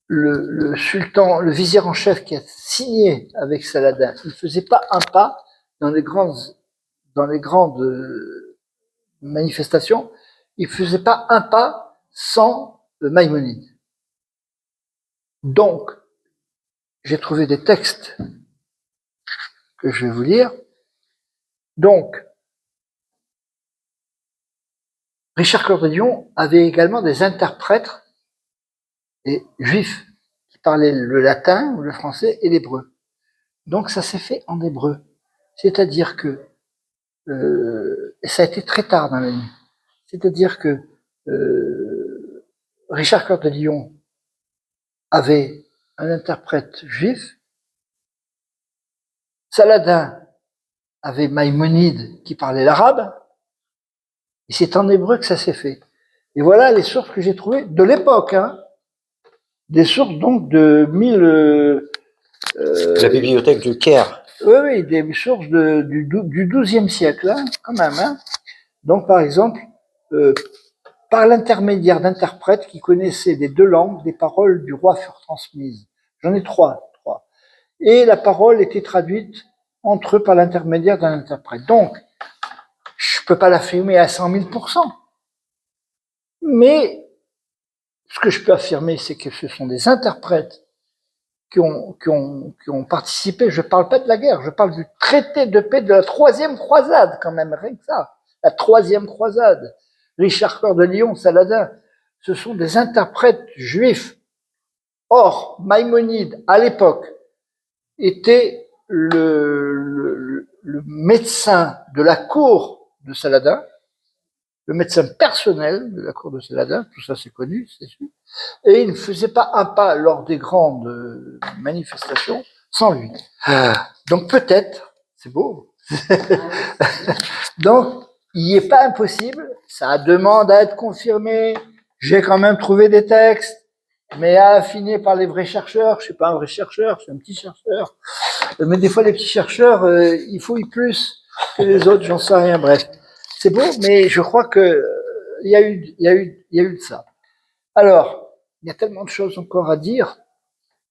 le sultan, le vizir en chef qui a signé avec Saladin, il ne faisait pas un pas dans les grandes manifestations, il ne faisait pas un pas sans Maïmonide. Donc, j'ai trouvé des textes que je vais vous lire. Donc, Richard Cœur de Lion avait également des interprètes et juifs qui parlaient le latin ou le français et l'hébreu. Donc, ça s'est fait en hébreu. C'est-à-dire que ça a été très tard dans la nuit. C'est-à-dire que Richard Cœur de Lion avait un interprète juif, Saladin avait Maïmonide qui parlait l'arabe, et c'est en hébreu que ça s'est fait. Et voilà les sources que j'ai trouvées de l'époque, hein, des sources donc de 1000... La bibliothèque du Caire. Oui, des sources du XIIe siècle, hein, quand même. Hein. Donc, par exemple, par l'intermédiaire d'interprètes qui connaissaient des deux langues, des paroles du roi furent transmises. J'en ai trois. Et la parole était traduite entre eux par l'intermédiaire d'un interprète. Donc, je ne peux pas l'affirmer à 100 000%. Mais ce que je peux affirmer, c'est que ce sont des interprètes qui ont participé. Je ne parle pas de la guerre, je parle du traité de paix de la troisième croisade, quand même, rien que ça. La troisième croisade. Richard Cœur de Lion, Saladin, ce sont des interprètes juifs. Or, Maïmonide, à l'époque, était le médecin de la cour de Saladin, le médecin personnel de la cour de Saladin, tout ça c'est connu, c'est sûr, et il ne faisait pas un pas lors des grandes manifestations sans lui. Donc peut-être, c'est beau, donc il n'est pas impossible, ça demande à être confirmé, j'ai quand même trouvé des textes, mais à affiner par les vrais chercheurs, je ne suis pas un vrai chercheur, je suis un petit chercheur, mais des fois les petits chercheurs, ils fouillent plus que les autres, j'en sais rien, bref. C'est beau, mais je crois que il y a eu de ça. Alors, il y a tellement de choses encore à dire.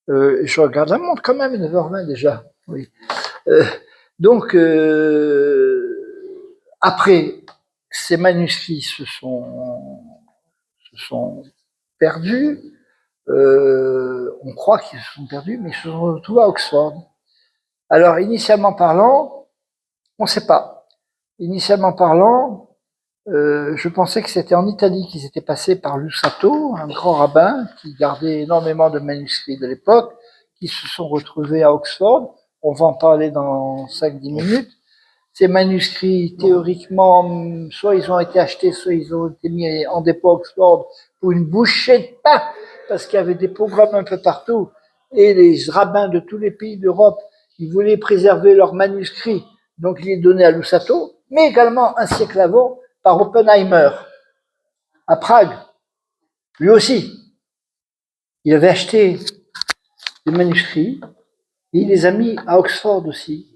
Je regarde la montre quand même, 9h20 déjà. Oui. Donc, après, ces manuscrits se sont perdus. On croit qu'ils se sont perdus, mais ils se sont retrouvés à Oxford. Alors, initialement parlant, On ne sait pas. Initialement parlant, je pensais que c'était en Italie qu'ils étaient passés par Lusato, un grand rabbin qui gardait énormément de manuscrits de l'époque, qui se sont retrouvés à Oxford. On va en parler dans 5-10 minutes. Ces manuscrits, théoriquement, soit ils ont été achetés, soit ils ont été mis en dépôt à Oxford pour une bouchée de pain, parce qu'il y avait des pogroms un peu partout, et les rabbins de tous les pays d'Europe, ils voulaient préserver leurs manuscrits, donc ils les donnaient à Lusato, mais également un siècle avant, par Oppenheimer, à Prague. Lui aussi, il avait acheté des manuscrits, et il les a mis à Oxford aussi,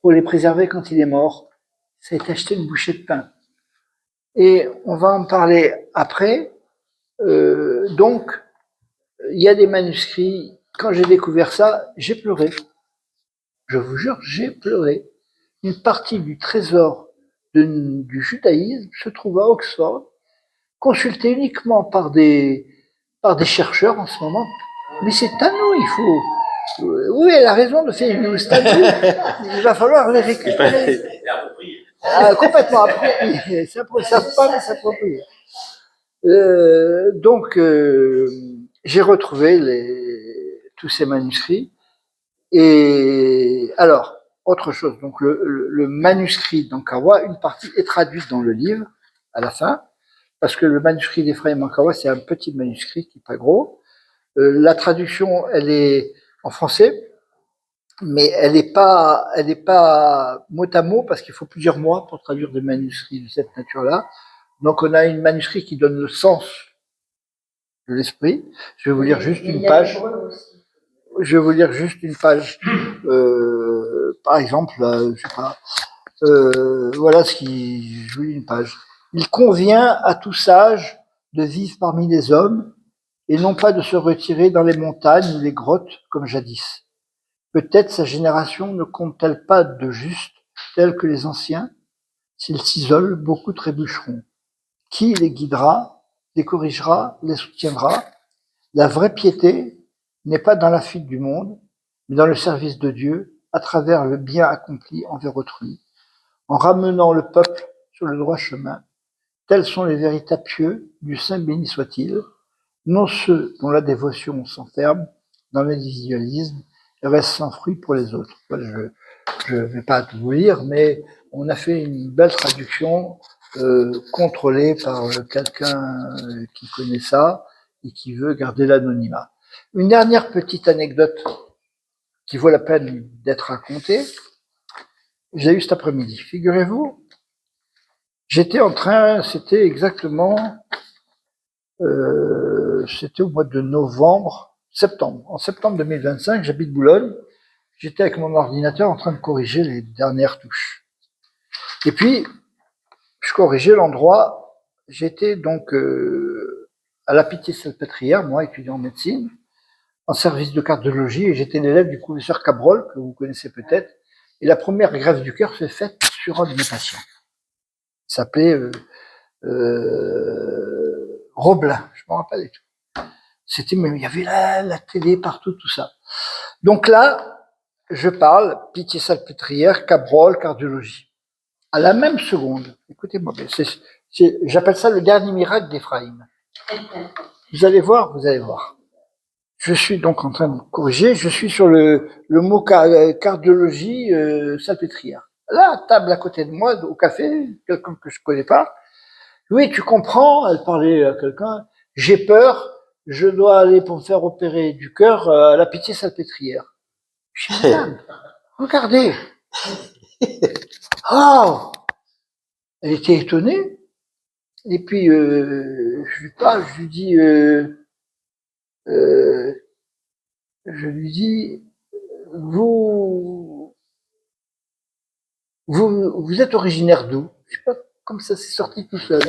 pour les préserver quand il est mort. Ça a été acheté une bouchée de pain. Et on va en parler après. Donc, il y a des manuscrits. Quand j'ai découvert ça, j'ai pleuré. Je vous jure, j'ai pleuré. Une partie du trésor du judaïsme se trouve à Oxford, consulté uniquement par des chercheurs en ce moment. Mais c'est à nous, il faut. Oui, elle a raison de faire une news. Il va falloir les récupérer. Complètement approprié. Ça ne savent pas, mais s'approprier. Donc, j'ai retrouvé tous ces manuscrits. Et alors, autre chose. Donc, le manuscrit d'Ankawa, une partie est traduite dans le livre à la fin, parce que le manuscrit d'Ephraim Ankawa, c'est un petit manuscrit qui n'est pas gros. La traduction, elle est en français, mais elle n'est pas mot à mot parce qu'il faut plusieurs mois pour traduire des manuscrits de cette nature-là. Donc, on a une manuscrit qui donne le sens de l'esprit. Je vais vous lire juste une page. Je vais vous lire juste une page. Par exemple, je sais pas. Voilà ce qui. Je vous lis une page. Il convient à tout sage de vivre parmi les hommes et non pas de se retirer dans les montagnes ou les grottes comme jadis. Peut-être sa génération ne compte-t-elle pas de justes tels que les anciens. S'ils s'isolent, beaucoup trébucheront. Qui les guidera, les corrigera, les soutiendra? La vraie piété n'est pas dans la fuite du monde, mais dans le service de Dieu, à travers le bien accompli envers autrui, en ramenant le peuple sur le droit chemin. Tels sont les véritables pieux, du Saint béni soit-il, non ceux dont la dévotion s'enferme dans l'individualisme et reste sans fruit pour les autres. Je ne vais pas tout vous lire, mais on a fait une belle traduction contrôlée par quelqu'un qui connaît ça et qui veut garder l'anonymat. Une dernière petite anecdote qui vaut la peine d'être racontée. J'ai eu cet après-midi. Figurez-vous, j'étais en train, c'était exactement, c'était au mois de septembre. En septembre 2025, j'habite Boulogne. J'étais avec mon ordinateur en train de corriger les dernières touches. Et puis, je corrigeais l'endroit. J'étais donc à la Pitié-Salpêtrière, moi, étudiant en médecine, en service de cardiologie, et j'étais l'élève du professeur Cabrol, que vous connaissez peut-être. Et la première greffe du cœur s'est faite sur un de mes patients. Il s'appelait Roblin, je ne me rappelle pas du tout. C'était, mais il y avait la télé partout, tout ça. Donc là, je parle, Pitié-Salpêtrière, Cabrol, cardiologie. À la même seconde, écoutez-moi, j'appelle ça le dernier miracle d'Ephraim. Vous allez voir, vous allez voir. Je suis donc en train de corriger, je suis sur le mot cardiologie salpêtrière. Là, table à côté de moi, au café, quelqu'un que je connais pas. Oui, tu comprends, elle parlait à quelqu'un, j'ai peur, je dois aller pour me faire opérer du cœur à la Pitié-Salpêtrière. Je dis, madame, regardez. Oh! Elle était étonnée. Et puis, je lui parle, je lui dis, vous êtes originaire d'où? Je sais pas, comme ça c'est sorti tout seul.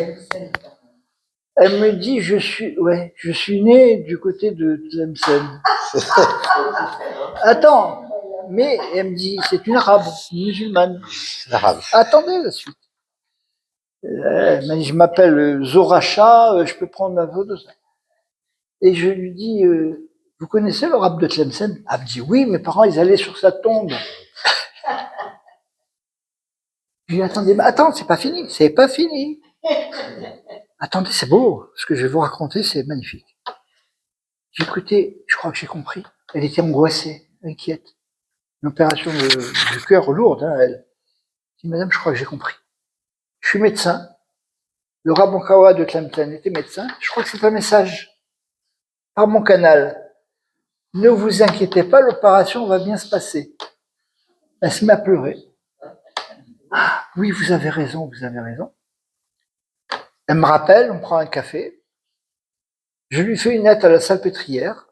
Elle me dit, je suis né du côté de Tlemcen. Attends, mais elle me dit, c'est une arabe, une musulmane. L'arabe. Attendez la suite. Elle m'a dit, je m'appelle Zoracha, je peux prendre ma photo. Et je lui dis, vous connaissez le rab de Tlemcen? Elle me dit, oui, mes parents, ils allaient sur sa tombe. Je lui ai dit, attendez, mais attends, c'est pas fini, c'est pas fini. Attendez, c'est beau, ce que je vais vous raconter, c'est magnifique. J'ai écouté, je crois que j'ai compris. Elle était angoissée, inquiète. Une opération du cœur lourde, hein, elle. Je dis, madame, je crois que j'ai compris. Je suis médecin. Le Rabban Kawa de Tlemcen était médecin. Je crois que c'est un message par mon canal. Ne vous inquiétez pas, l'opération va bien se passer. Elle se met à pleurer. Ah, oui, vous avez raison, vous avez raison. Elle me rappelle, on prend un café. Je lui fais une lettre à la salpêtrière,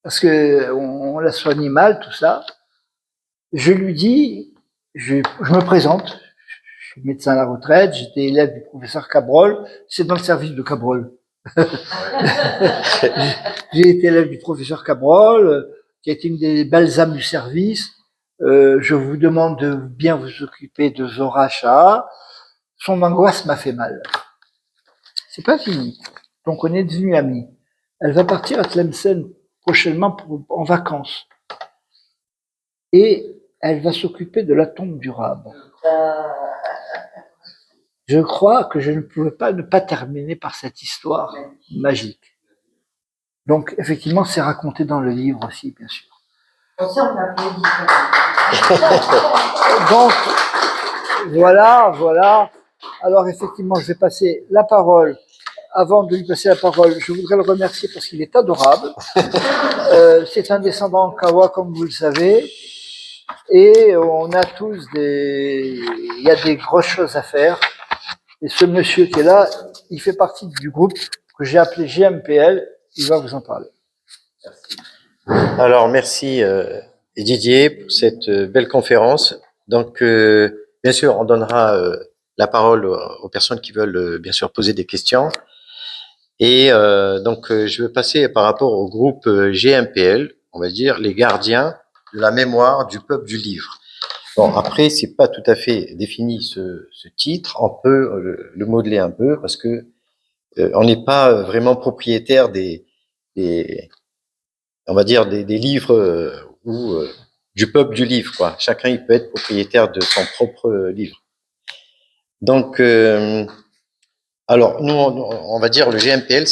parce que on la soigne mal, tout ça. Je lui dis, je me présente. Je suis médecin à la retraite, j'étais élève du professeur Cabrol. C'est dans le service de Cabrol. J'ai été élève du professeur Cabrol, qui a été une des belles âmes du service. Je vous demande de bien vous occuper de Zora Shah. Son angoisse m'a fait mal. C'est pas fini. Donc on est devenus amis. Elle va partir à Tlemcen prochainement en vacances. Et elle va s'occuper de la tombe du Rab. Je crois que je ne pouvais pas ne pas terminer par cette histoire magique. Donc effectivement, c'est raconté dans le livre aussi, bien sûr. Donc voilà. Alors effectivement, je vais passer la parole. Avant de lui passer la parole, je voudrais le remercier parce qu'il est adorable. C'est un descendant Kawa, comme vous le savez. Et on a tous il y a des grosses choses à faire. Et ce monsieur qui est là, il fait partie du groupe que j'ai appelé GMPL. Il va vous en parler. Alors, merci Didier pour cette belle conférence. Donc, bien sûr, on donnera la parole aux personnes qui veulent bien sûr poser des questions. Et donc, je vais passer par rapport au groupe GMPL, on va dire les gardiens de la mémoire du peuple du livre. Bon, après, c'est pas tout à fait défini ce titre. On peut le modeler un peu parce que on n'est pas vraiment propriétaire on va dire des livres ou du peuple du livre, quoi. Chacun il peut être propriétaire de son propre livre. Donc, alors nous, on va dire le GMPL,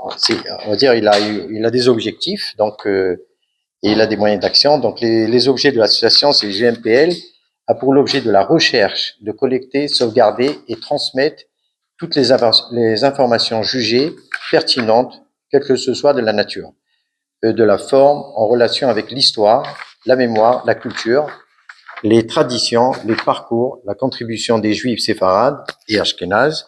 on va dire il a des objectifs, donc et il a des moyens d'action. Donc les objets de l'association, c'est le GMPL a pour l'objet de la recherche, de collecter, sauvegarder et transmettre toutes les informations jugées pertinentes, quelle que ce soit de la nature, de la forme, en relation avec l'histoire, la mémoire, la culture, les traditions, les parcours, la contribution des Juifs séfarades et ashkénazes,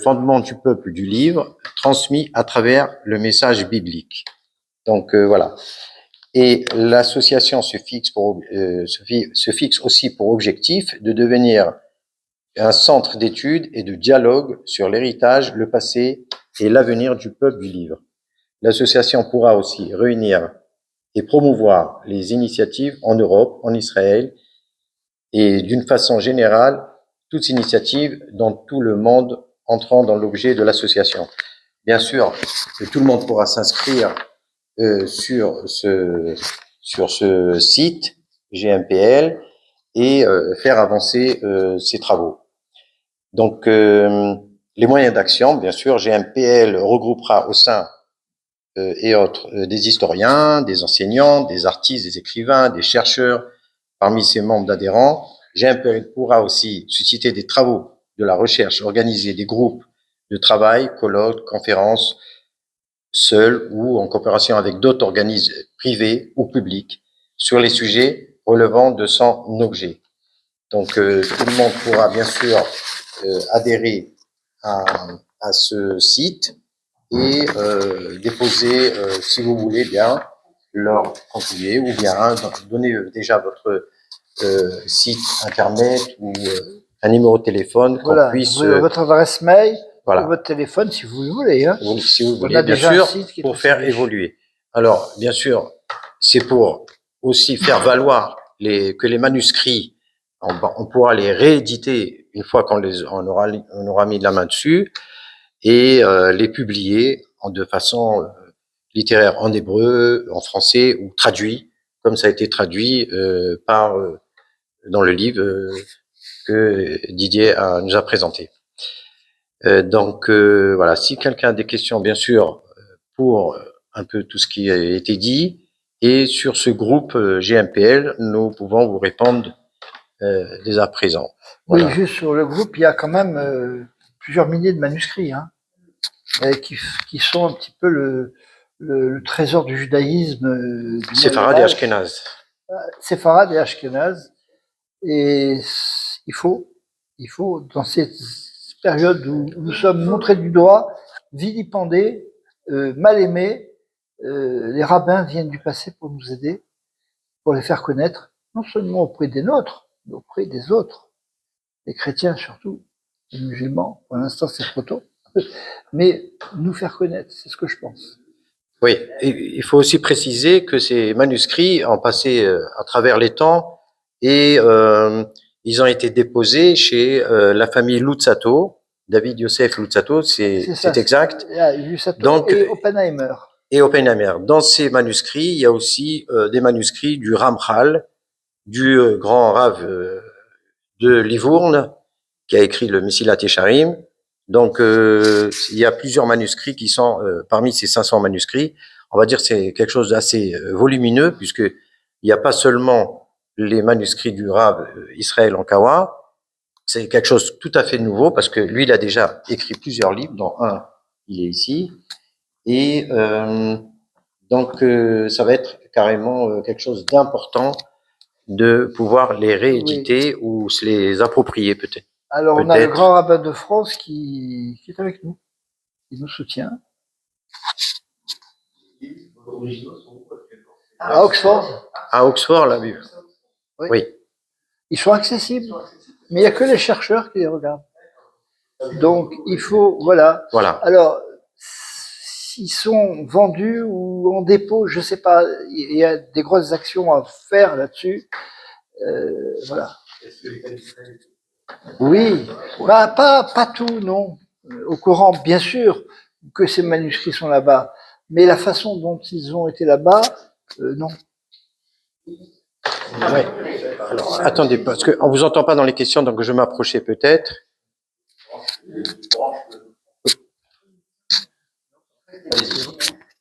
fondement du peuple du livre, transmis à travers le message biblique. Donc voilà. Et l'association se fixe aussi pour objectif de devenir un centre d'études et de dialogue sur l'héritage, le passé et l'avenir du peuple du livre. L'association pourra aussi réunir et promouvoir les initiatives en Europe, en Israël et d'une façon générale, toutes initiatives dans tout le monde entrant dans l'objet de l'association. Bien sûr, tout le monde pourra s'inscrire sur ce site GMPL et faire avancer ses travaux. Donc, les moyens d'action, bien sûr, GMPL regroupera au sein et autres des historiens, des enseignants, des artistes, des écrivains, des chercheurs parmi ses membres adhérents. GMPL pourra aussi susciter des travaux de la recherche, organiser des groupes de travail, colloques, conférences, seul ou en coopération avec d'autres organismes privés ou publics sur les sujets relevant de son objet. Donc, tout le monde pourra bien sûr adhérer à ce site et déposer, si vous voulez bien, leur contribuer ou bien donner déjà votre site internet ou un numéro de téléphone qu'on puisse... votre adresse mail, voilà. Ou votre téléphone si vous le voulez. Hein. Si vous voulez, bien sûr, pour faire évoluer. Alors, bien sûr, c'est pour aussi faire valoir que les manuscrits, on pourra les rééditer une fois qu'on aura mis la main dessus et les publier de façon littéraire en hébreu, en français ou traduit, comme ça a été traduit par dans le livre que Didier nous a présenté. Donc voilà, si quelqu'un a des questions, bien sûr, pour un peu tout ce qui a été dit, et sur ce groupe GMPL, nous pouvons vous répondre dès à présent. Voilà. Oui, juste sur le groupe, il y a quand même plusieurs milliers de manuscrits, hein, qui sont un petit peu le trésor du judaïsme. Du Séfarade et Ashkenaz. Séfarade et Ashkenaz. Et il faut, dans cette période où nous sommes montrés du doigt, vilipendés, mal aimés, les rabbins viennent du passé pour nous aider, pour les faire connaître, non seulement auprès des nôtres, mais auprès des autres, les chrétiens surtout, les musulmans. Pour l'instant, c'est trop tôt, mais nous faire connaître, c'est ce que je pense. Oui, et il faut aussi préciser que ces manuscrits ont passé à travers les temps et ils ont été déposés chez la famille Luzzatto, David Yosef Luzzatto, c'est exact. Donc, et Oppenheimer. Et Oppenheimer. Dans ces manuscrits, il y a aussi des manuscrits du Ramchal, du grand Rav de Livourne, qui a écrit le Mesilat Yesharim. Donc, il y a plusieurs manuscrits qui sont parmi ces 500 manuscrits. On va dire que c'est quelque chose d'assez volumineux, puisque il n'y a pas seulement les manuscrits du Rav Israël Ankawa. C'est quelque chose tout à fait nouveau, parce que lui, il a déjà écrit plusieurs livres, dont un, il est ici. Et donc, ça va être carrément quelque chose d'important de pouvoir les rééditer ou se les approprier peut-être. Alors, on a le grand rabbin de France qui est avec nous, qui nous soutient. À Oxford. À Oxford, là, oui. Oui. Ils sont accessibles, mais il n'y a que les chercheurs qui les regardent. Donc, il faut, voilà. Alors, s'ils sont vendus ou en dépôt, je ne sais pas, il y a des grosses actions à faire là-dessus. Voilà. Oui, bah, pas tout, non. Au courant, bien sûr, que ces manuscrits sont là-bas, mais la façon dont ils ont été là-bas, non. Ouais. Alors, attendez, parce qu'on ne vous entend pas dans les questions, donc je vais m'approcher peut-être.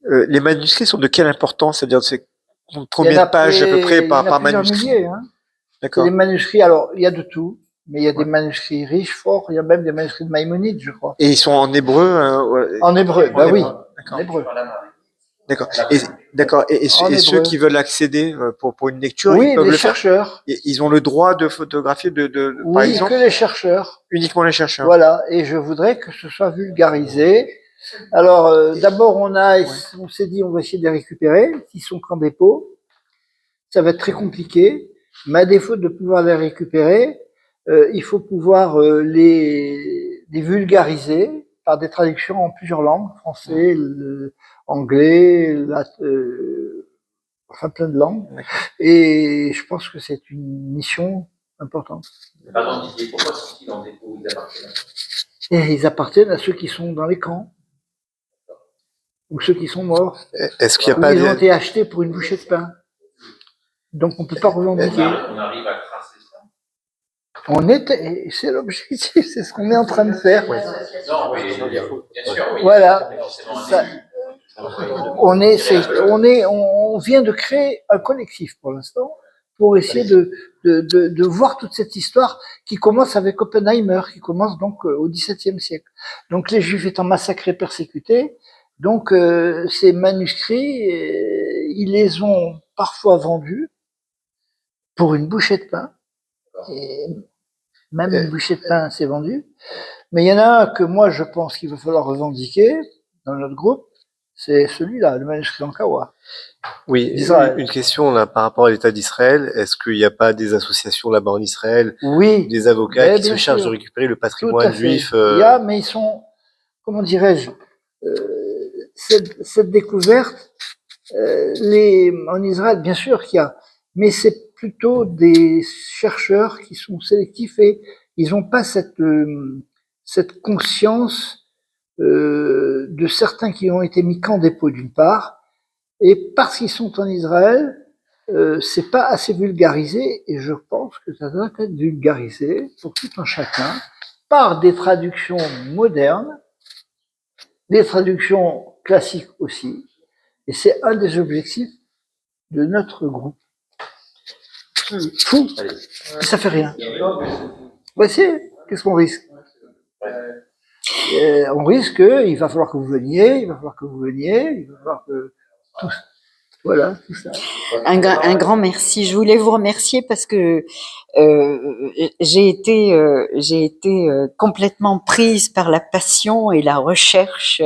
Les manuscrits sont de quelle importance? C'est-à-dire, c'est combien de pages à peu près par manuscrit? Milliers, hein. D'accord. Les manuscrits, alors, il y a de tout, mais il y a des manuscrits riches, forts, il y a même des manuscrits de Maïmonide, je crois. Et ils sont en hébreu? En hébreu, bah oui. En hébreu. D'accord. Et ceux qui veulent accéder pour une lecture, oui, ils peuvent les le chercheurs. Faire. Ils ont le droit de photographier oui, par exemple. Que les chercheurs. Uniquement les chercheurs. Voilà. Et je voudrais que ce soit vulgarisé. Alors, d'abord, on s'est dit, on va essayer de les récupérer. S'ils sont qu'en dépôt, ça va être très compliqué. Mais à défaut de pouvoir les récupérer, il faut pouvoir les vulgariser par des traductions en plusieurs langues, français, anglais, enfin plein de langues. Et je pense que c'est une mission importante. Pardon Didier, pourquoi sont-ils en dépôt? Ils appartiennent à ceux qui sont dans les camps, ou ceux qui sont morts. Est-ce qu'il n'y a pas ils ont été achetés pour une bouchée de pain. Donc on ne peut pas revendiquer. On arrive à tracer ça. C'est l'objectif, c'est ce qu'on est en train de faire. Ouais. Non, oui, bien sûr. Oui. Voilà. On vient de créer un collectif pour l'instant pour essayer de voir toute cette histoire qui commence avec Oppenheimer, qui commence donc au XVIIe siècle. Donc les Juifs étant massacrés, persécutés, donc ces manuscrits, ils les ont parfois vendus pour une bouchée de pain. Et même une bouchée de pain s'est vendue. Mais il y en a un que moi je pense qu'il va falloir revendiquer dans notre groupe, c'est celui-là, le manuscrit Ankawa. Oui, une question là, par rapport à l'État d'Israël. Est-ce qu'il n'y a pas des associations là-bas en Israël, oui, des avocats qui se chargent de récupérer le patrimoine juif Il y a, mais ils sont, comment dirais-je, cette découverte, en Israël, bien sûr qu'il y a, mais c'est plutôt des chercheurs qui sont sélectifs et ils n'ont pas cette conscience de certains qui ont été mis qu'en dépôt d'une part, et parce qu'ils sont en Israël, c'est pas assez vulgarisé et je pense que ça doit être vulgarisé pour tout un chacun par des traductions modernes, des traductions classiques aussi. Et c'est un des objectifs de notre groupe. Fou, ça fait rien. Voici, qu'est-ce qu'on risque? On risque, il va falloir que vous veniez, il va falloir que vous veniez, il va falloir que tout, voilà, tout ça. Un grand merci. Je voulais vous remercier parce que j'ai été complètement prise par la passion et la recherche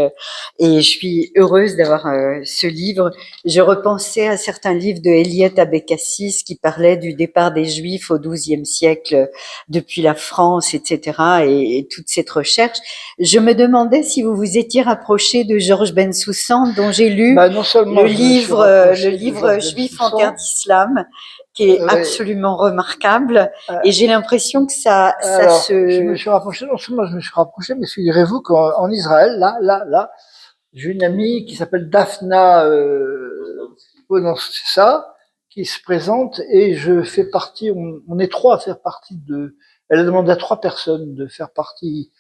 et je suis heureuse d'avoir ce livre. Je repensais à certains livres de Eliot Abécassis qui parlaient du départ des Juifs au XIIe siècle depuis la France, etc. et toute cette recherche. Je me demandais si vous vous étiez rapproché de Georges Bensoussan, dont j'ai lu Non seulement le livre Juif en terre d'islam, qui est absolument remarquable, et j'ai l'impression que ça je me suis rapproché, non seulement je me suis rapproché, mais figurez-vous qu'en Israël, là, j'ai une amie qui s'appelle Daphna, non, c'est ça, qui se présente, et je fais partie, on est trois à faire partie elle a demandé à 3 personnes de faire partie,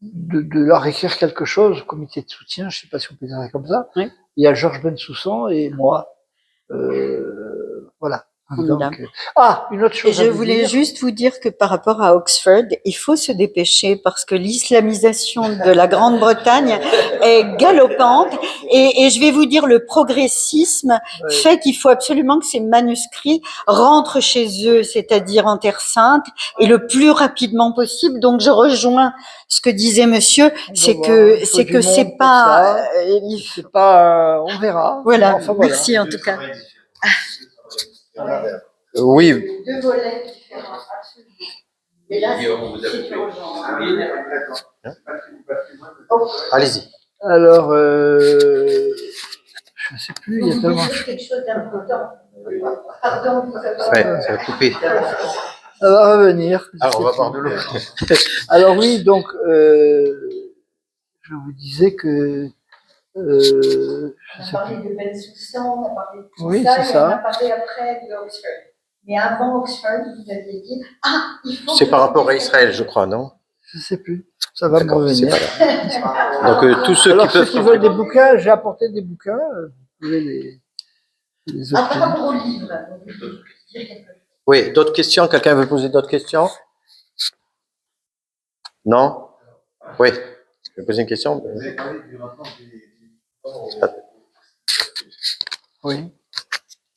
de leur écrire quelque chose, comité de soutien, je sais pas si on peut dire ça comme ça. Oui. Il y a Georges Bensoussan et moi, voilà. Donc, une autre chose. Je voulais juste vous dire que par rapport à Oxford, il faut se dépêcher parce que l'islamisation de la Grande-Bretagne est galopante et je vais vous dire, le progressisme fait qu'il faut absolument que ces manuscrits rentrent chez eux, c'est-à-dire en Terre Sainte, et le plus rapidement possible. Donc je rejoins ce que disait monsieur, c'est pas, on verra. Voilà, enfin, merci en tout cas. Oui. 2 volets différents, absolument. Et là, Allez-y. Alors, je ne sais plus, il y a tellement. Quelque chose d'important. Pardon, ça va couper. Ça va revenir. Alors, on va boire de l'eau. Alors oui, donc, je vous disais que on a parlé de Bensoussan, on a parlé de tout oui, ça, c'est et ça. on a parlé après de Oxford. Mais avant Oxford, vous aviez dit, il faut... C'est par rapport à Israël, je crois, non? Je ne sais plus. Ça va me revenir. Donc, tous ceux Alors, ceux qui veulent des bouquins, j'ai apporté des bouquins. Vous pouvez les par obtenir. rapport au livre, vous voulez dire quelque chose. Oui, d'autres questions? Quelqu'un veut poser d'autres questions? Non? Oui. Je vais poser une question. Oui.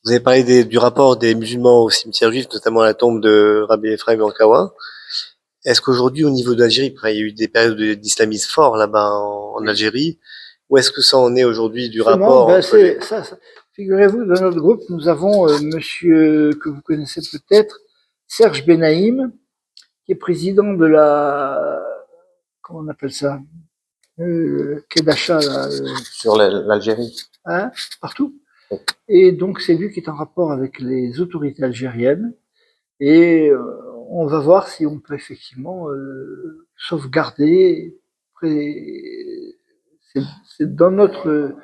Vous avez parlé du rapport des musulmans au cimetière juif, notamment à la tombe de Rabbi Ephraim Ben Kawa. Est-ce qu'aujourd'hui, au niveau de l'Algérie, il y a eu des périodes d'islamisme forts là-bas en Algérie, où est-ce que ça en est aujourd'hui du rapport Figurez-vous, dans notre groupe, nous avons monsieur que vous connaissez peut-être, Serge Benaïm, qui est président de comment on appelle ça, Kedacha, sur l'Algérie. Hein, partout. Et donc c'est lui qui est en rapport avec les autorités algériennes. Et on va voir si on peut effectivement sauvegarder. C'est dans notre.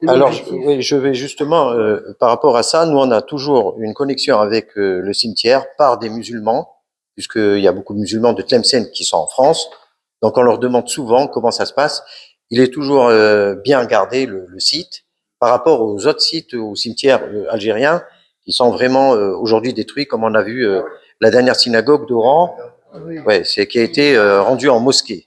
Alors, oui, je vais justement, par rapport à ça, nous on a toujours une connexion avec le cimetière par des musulmans, puisqu'il y a beaucoup de musulmans de Tlemcen qui sont en France. Donc on leur demande souvent comment ça se passe. Il est toujours bien gardé le site par rapport aux autres sites, aux cimetières algériens qui sont vraiment aujourd'hui détruits, comme on a vu la dernière synagogue d'Oran, ouais, qui a été rendue en mosquée.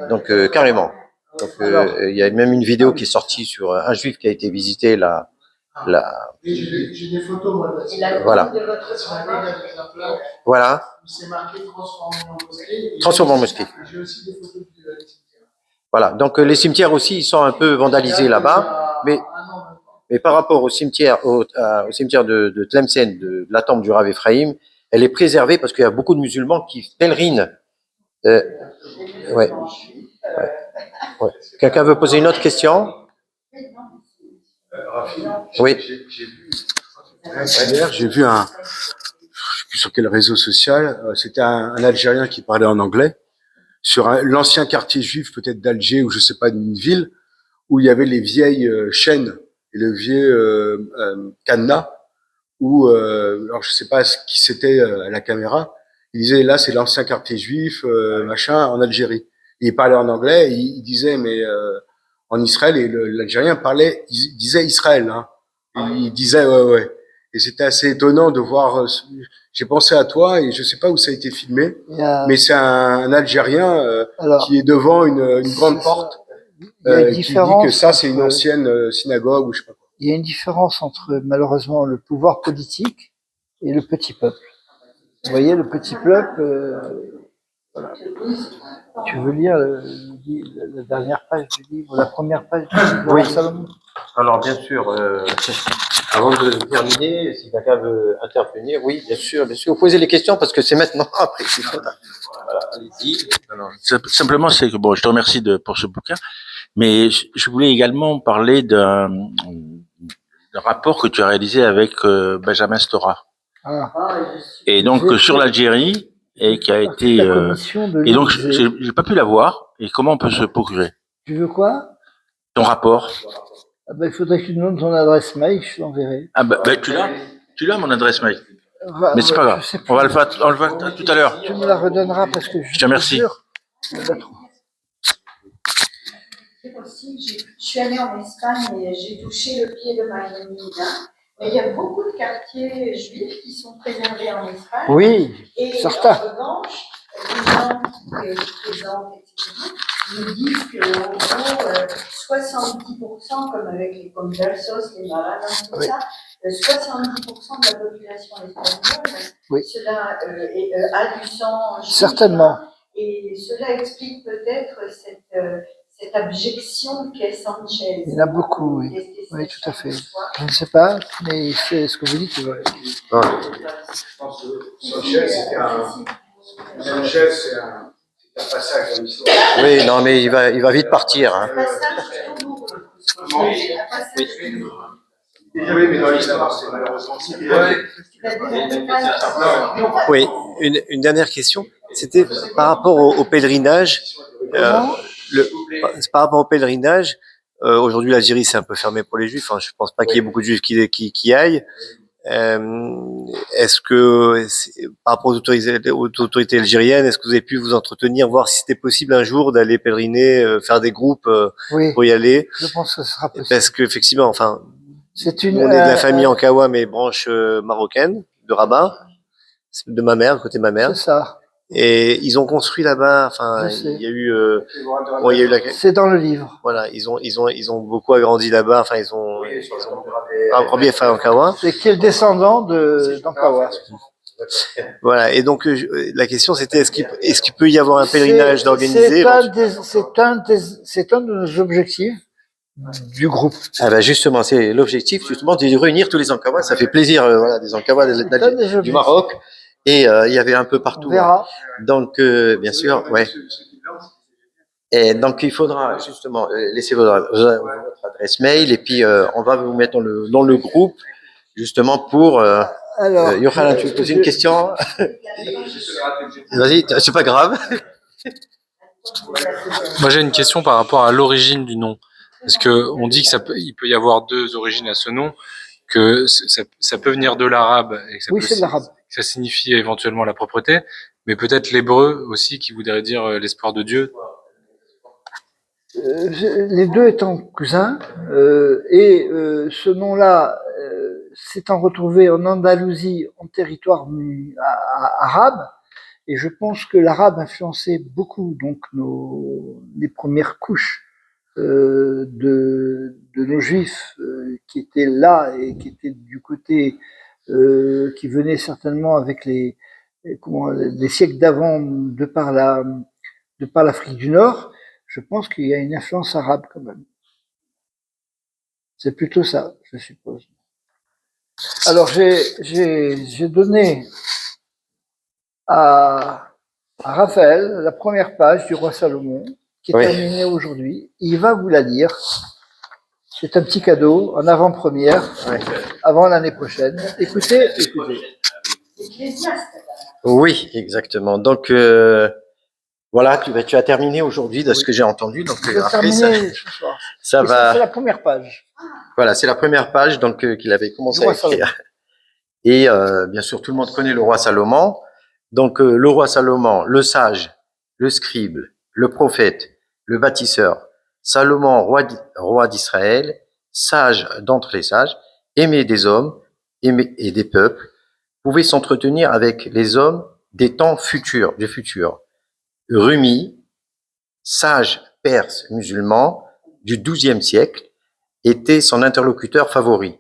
Donc carrément. Donc il y a même une vidéo qui est sortie sur un juif qui a été visiter J'ai des photos, moi, voilà. Voilà. C'est marqué transformé en mosquée. Transformé en mosquée. J'ai aussi des photos du cimetière. Voilà. Donc les cimetières aussi, ils sont un peu vandalisés là-bas, mais par rapport au cimetière, au cimetière de Tlemcen, de la tombe du Rav Ephraim, elle est préservée parce qu'il y a beaucoup de musulmans qui pèlerinent. Ouais. Ouais. Quelqu'un veut poser une autre question? Oui. Hier, j'ai vu je sais plus sur quel réseau social, c'était un Algérien qui parlait en anglais, sur l'ancien quartier juif peut-être d'Alger ou je sais pas, d'une ville, où il y avait les vieilles chaînes et le vieux cadenas, où, alors je sais pas qui c'était à la caméra, il disait là c'est l'ancien quartier juif, machin, en Algérie. Et il parlait en anglais, et il disait mais en Israël, et l'Algérien parlait, il disait Israël, hein. Et il disait ouais. Et c'était assez étonnant de voir. J'ai pensé à toi et je sais pas où ça a été filmé, Il y a, mais c'est un Algérien alors, qui est devant une grande porte il y a une qui dit que différence ça c'est une entre- ancienne synagogue ou je sais pas quoi. il y a une différence entre, malheureusement, le pouvoir politique et le petit peuple. Vous voyez, le petit peuple, voilà. Tu veux lire la dernière page du livre, la première page du livre de Oui. Roi Salomon? Alors, bien sûr, avant de terminer, si quelqu'un veut intervenir, oui, bien sûr, vous posez les questions parce que c'est maintenant, après, c'est trop tard. Voilà, allez-y. Alors, simplement, c'est que bon, je te remercie pour ce bouquin, mais je voulais également parler d'un rapport que tu as réalisé avec Benjamin Stora. Ah. Et donc sur l'Algérie, et qui a été La commission de et donc l'Élysée. j'ai pas pu la voir. Et comment on peut se procurer Tu veux quoi? ton rapport? Ah ben, il faudrait que tu nous donnes ton adresse mail, je l'enverrai. Ah bah, tu l'as mon adresse mail. Mais c'est pas Je grave. sais plus. On va le faire tout à l'heure. Tu me la redonneras parce que Je te remercie. Aussi, je suis allée en Espagne et j'ai touché le pied de Miami. Mais il y a beaucoup de quartiers juifs qui sont préservés en Espagne. Oui, et certains. En revanche, les gens qui présentent, etc., nous disent qu'en gros, 70%, comme avec les conversos, les Maranas, tout Oui. ça, 70% de la population espagnole, Oui. cela a du sang juif. Certainement. Et cela explique peut-être cette abjection qu'est Sanchez. Il y en a beaucoup, oui. Oui, tout à fait. Je ne sais pas, mais c'est ce que vous dites. C'est vrai. Je pense que Sanchez, c'est un passage dans l'histoire. Oui, non, mais il va vite partir, hein. Oui, mais dans l'histoire, c'est malheureusement. Oui, une dernière question. C'était par rapport au pèlerinage. Par rapport au pèlerinage, aujourd'hui l'Algérie c'est un peu fermé pour les juifs. Hein, je pense pas qu'il y ait beaucoup de juifs qui aillent. Est-ce que, par rapport aux autorités algériennes, est-ce que vous avez pu vous entretenir, voir si c'était possible un jour d'aller pèleriner, faire des groupes Oui, pour y aller? je pense que ce sera possible. Parce qu'effectivement, enfin, C'est une, on est de la famille Ankawa, mais branche marocaine, de Rabat, de ma mère, côté de ma mère. c'est ça. Et ils ont construit là-bas, enfin, Je sais. il y a eu, bon, il y a eu la, C'est dans le livre. voilà, ils ont beaucoup agrandi là-bas, enfin, ils ont Rabbi Efraim Ankawa. C'est qui est le descendant d'Ankawa. Voilà. Et donc, la question c'était, est-ce qu'il peut y avoir un pèlerinage d'organiser? C'est un de nos objectifs du groupe. Ah ben justement, c'est l'objectif justement de réunir tous les Ankawas. Ça fait plaisir, voilà, des Ankawas du Maroc. Et il y avait un peu partout. On verra. Donc, bien sûr, ouais. Et donc, il faudra justement laisser votre adresse mail et puis on va vous mettre dans le groupe justement pour. Alors, Yohanan, tu veux poser une question? Vas-y, c'est pas grave. Moi, j'ai une question par rapport à l'origine du nom. Parce que on dit que il peut y avoir deux origines à ce nom, que ça peut venir de l'arabe et que oui, c'est de l'arabe. ça signifie éventuellement la propreté, mais peut-être l'hébreu aussi qui voudrait dire l'espoir de Dieu. Les deux étant cousins, et ce nom-là s'étant retrouvé en Andalousie, en territoire arabe, et je pense que l'arabe influençait beaucoup donc les premières couches de nos juifs qui étaient là et qui étaient du côté qui venaient certainement avec les siècles d'avant de par l'Afrique du Nord. Je pense qu'il y a une influence arabe quand même. C'est plutôt ça, je suppose. Alors j'ai donné à Raphaël la première page du Roi Salomon, qui est terminée aujourd'hui. Il va vous la lire. C'est un petit cadeau en avant-première, avant l'année prochaine. Écoutez. Oui, exactement. Donc voilà, tu as terminé aujourd'hui de ce que j'ai entendu. Donc après ça va. C'est la première page. Voilà, c'est la première page donc qu'il avait commencé à écrire. Et bien sûr, tout le monde connaît le roi Salomon. Donc le roi Salomon, le sage, le scribe, le prophète, le bâtisseur, Salomon, roi d'Israël, sage d'entre les sages, aimé des hommes et des peuples, pouvait s'entretenir avec les hommes des temps futurs, du futur. Rumi, sage perse musulman du XIIe siècle, était son interlocuteur favori.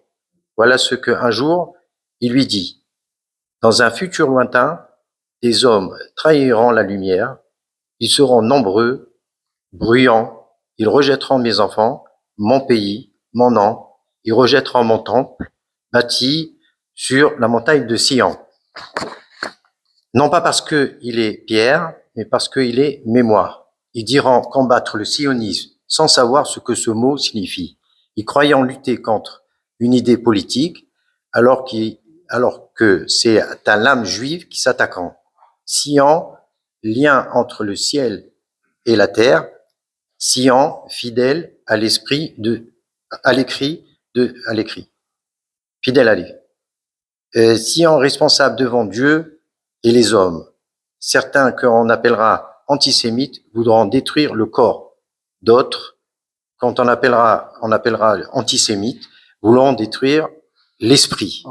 Voilà ce qu'un jour il lui dit. Dans un futur lointain, des hommes trahiront la lumière, ils seront nombreux, bruyants, ils rejetteront mes enfants, mon pays, mon nom, ils rejetteront mon temple, bâti sur la montagne de Sion. Non pas parce qu'il est pierre, mais parce qu'il est mémoire. Ils diront combattre le sionisme sans savoir ce que ce mot signifie. Ils croyaient lutter contre une idée politique, alors que c'est à l'âme juive qui s'attaquant. Sion, lien entre le ciel et la terre. Sion, fidèle à l'écrit. Fidèle à l'écrit. Sion, responsable devant Dieu et les hommes. Certains qu'on appellera antisémites voudront détruire le corps. D'autres, quand on appellera antisémites, voudront détruire l'esprit.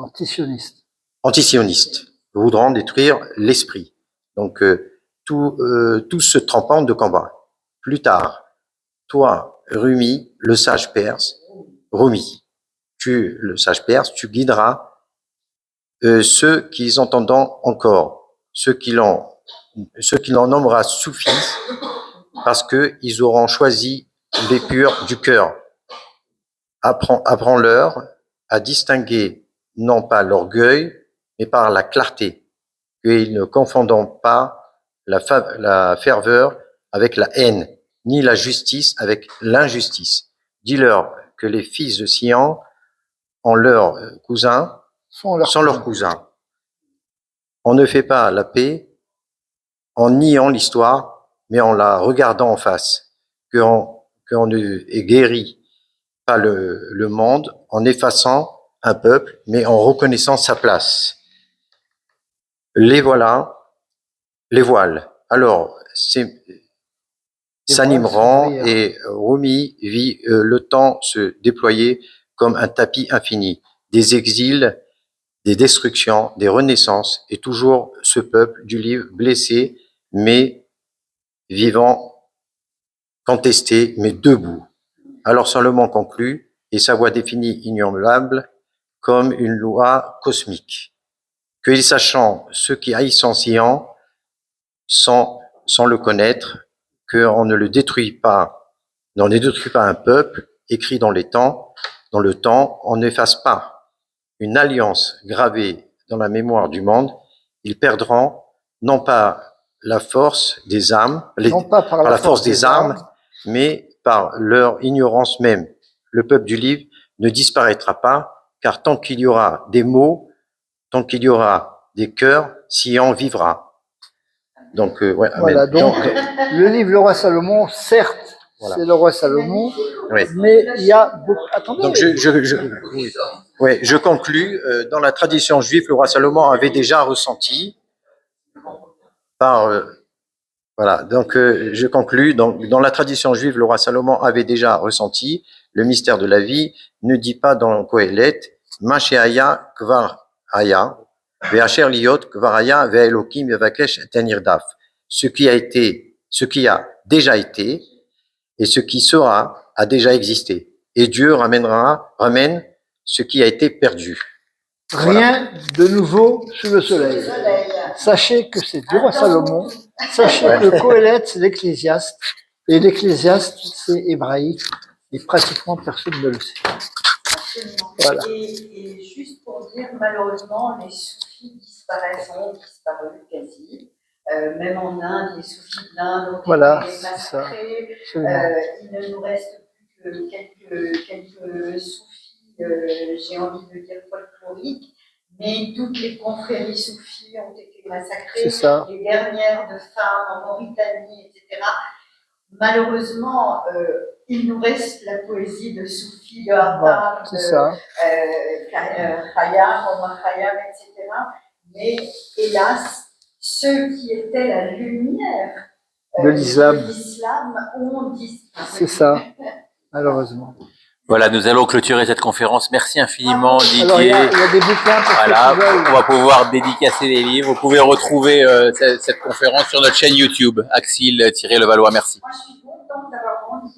Antisionistes voudront détruire l'esprit. Donc tous se trompant de combat. Plus tard, toi, Rumi, le sage perse, le sage perse, tu guideras ceux qui entendront encore, ceux qui l'en nommera soufis, parce qu'ils auront choisi les purs du cœur. Apprends-leur à distinguer non pas l'orgueil, mais par la clarté, qu'ils ne confondent pas la ferveur avec la haine, ni la justice avec l'injustice. Dis-leur que les fils de Sion ont leurs cousins, sont leurs cousins. On ne fait pas la paix en niant l'histoire, mais en la regardant en face, qu'on ne guérit pas le monde en effaçant un peuple, mais en reconnaissant sa place. Les voiles, alors s'animeront et Rumi vit le temps se déployer comme un tapis infini, des exils, des destructions, des renaissances, et toujours ce peuple du livre blessé, mais vivant, contesté, mais debout. Alors Salomon conclut, et sa voix définit inébranlable comme une loi cosmique, que sachant ceux qui haïssent Sion sans le connaître, qu'on ne détruit pas un peuple écrit dans le temps, on n'efface pas une alliance gravée dans la mémoire du monde. Ils perdront non pas la force des armes, par la force des armes, mais par leur ignorance même. Le peuple du livre ne disparaîtra pas, car tant qu'il y aura des mots, tant qu'il y aura des cœurs, Sion vivra. Donc, voilà, donc le livre Le Roi Salomon, certes, voilà, c'est le Roi Salomon, oui, mais il y a beaucoup... Attendez. Donc je conclus. Dans la tradition juive, le Roi Salomon avait déjà ressenti voilà, donc je conclus. Donc, dans la tradition juive, le Roi Salomon avait déjà ressenti le mystère de la vie. Ne dit pas dans Kohelet, Mashéaya Kvar Haya, Ve'asher Liot Kvar Haya Ve'elokim Yevakesh Tenirdaf. Ce qui a déjà été et ce qui sera a déjà existé. Et Dieu ramène ce qui a été perdu. Rien de nouveau sous le soleil. Sachez que c'est du Roi Salomon. Sachez que le Kohelet, c'est l'Ecclésiaste. Et l'Ecclésiaste, c'est hébraïque. Et pratiquement personne ne le sait. Absolument. Voilà. Et juste pour dire, malheureusement, les soufis ont disparu quasi. Même en Inde, les soufis de l'Inde ont été massacrés. Il ne nous reste plus que quelques soufis, j'ai envie de dire folkloriques, mais toutes les confréries soufis ont été massacrées. Les dernières de femmes en Mauritanie, etc. Malheureusement, il nous reste la poésie de Soufi, de Hattab, C'est ça. Khayyam, Omar Khayyam, etc. Mais hélas, ceux qui étaient la lumière De l'islam. ont disparu. C'est ça, malheureusement. Voilà, nous allons clôturer cette conférence. Merci infiniment, Alors, il Didier. y a des bouquins pour Voilà, ceux qui veulent. on va pouvoir dédicacer les livres. Vous pouvez retrouver cette conférence sur notre chaîne YouTube, Axil-Levallois. Merci. Moi, je suis contente d'avoir rendu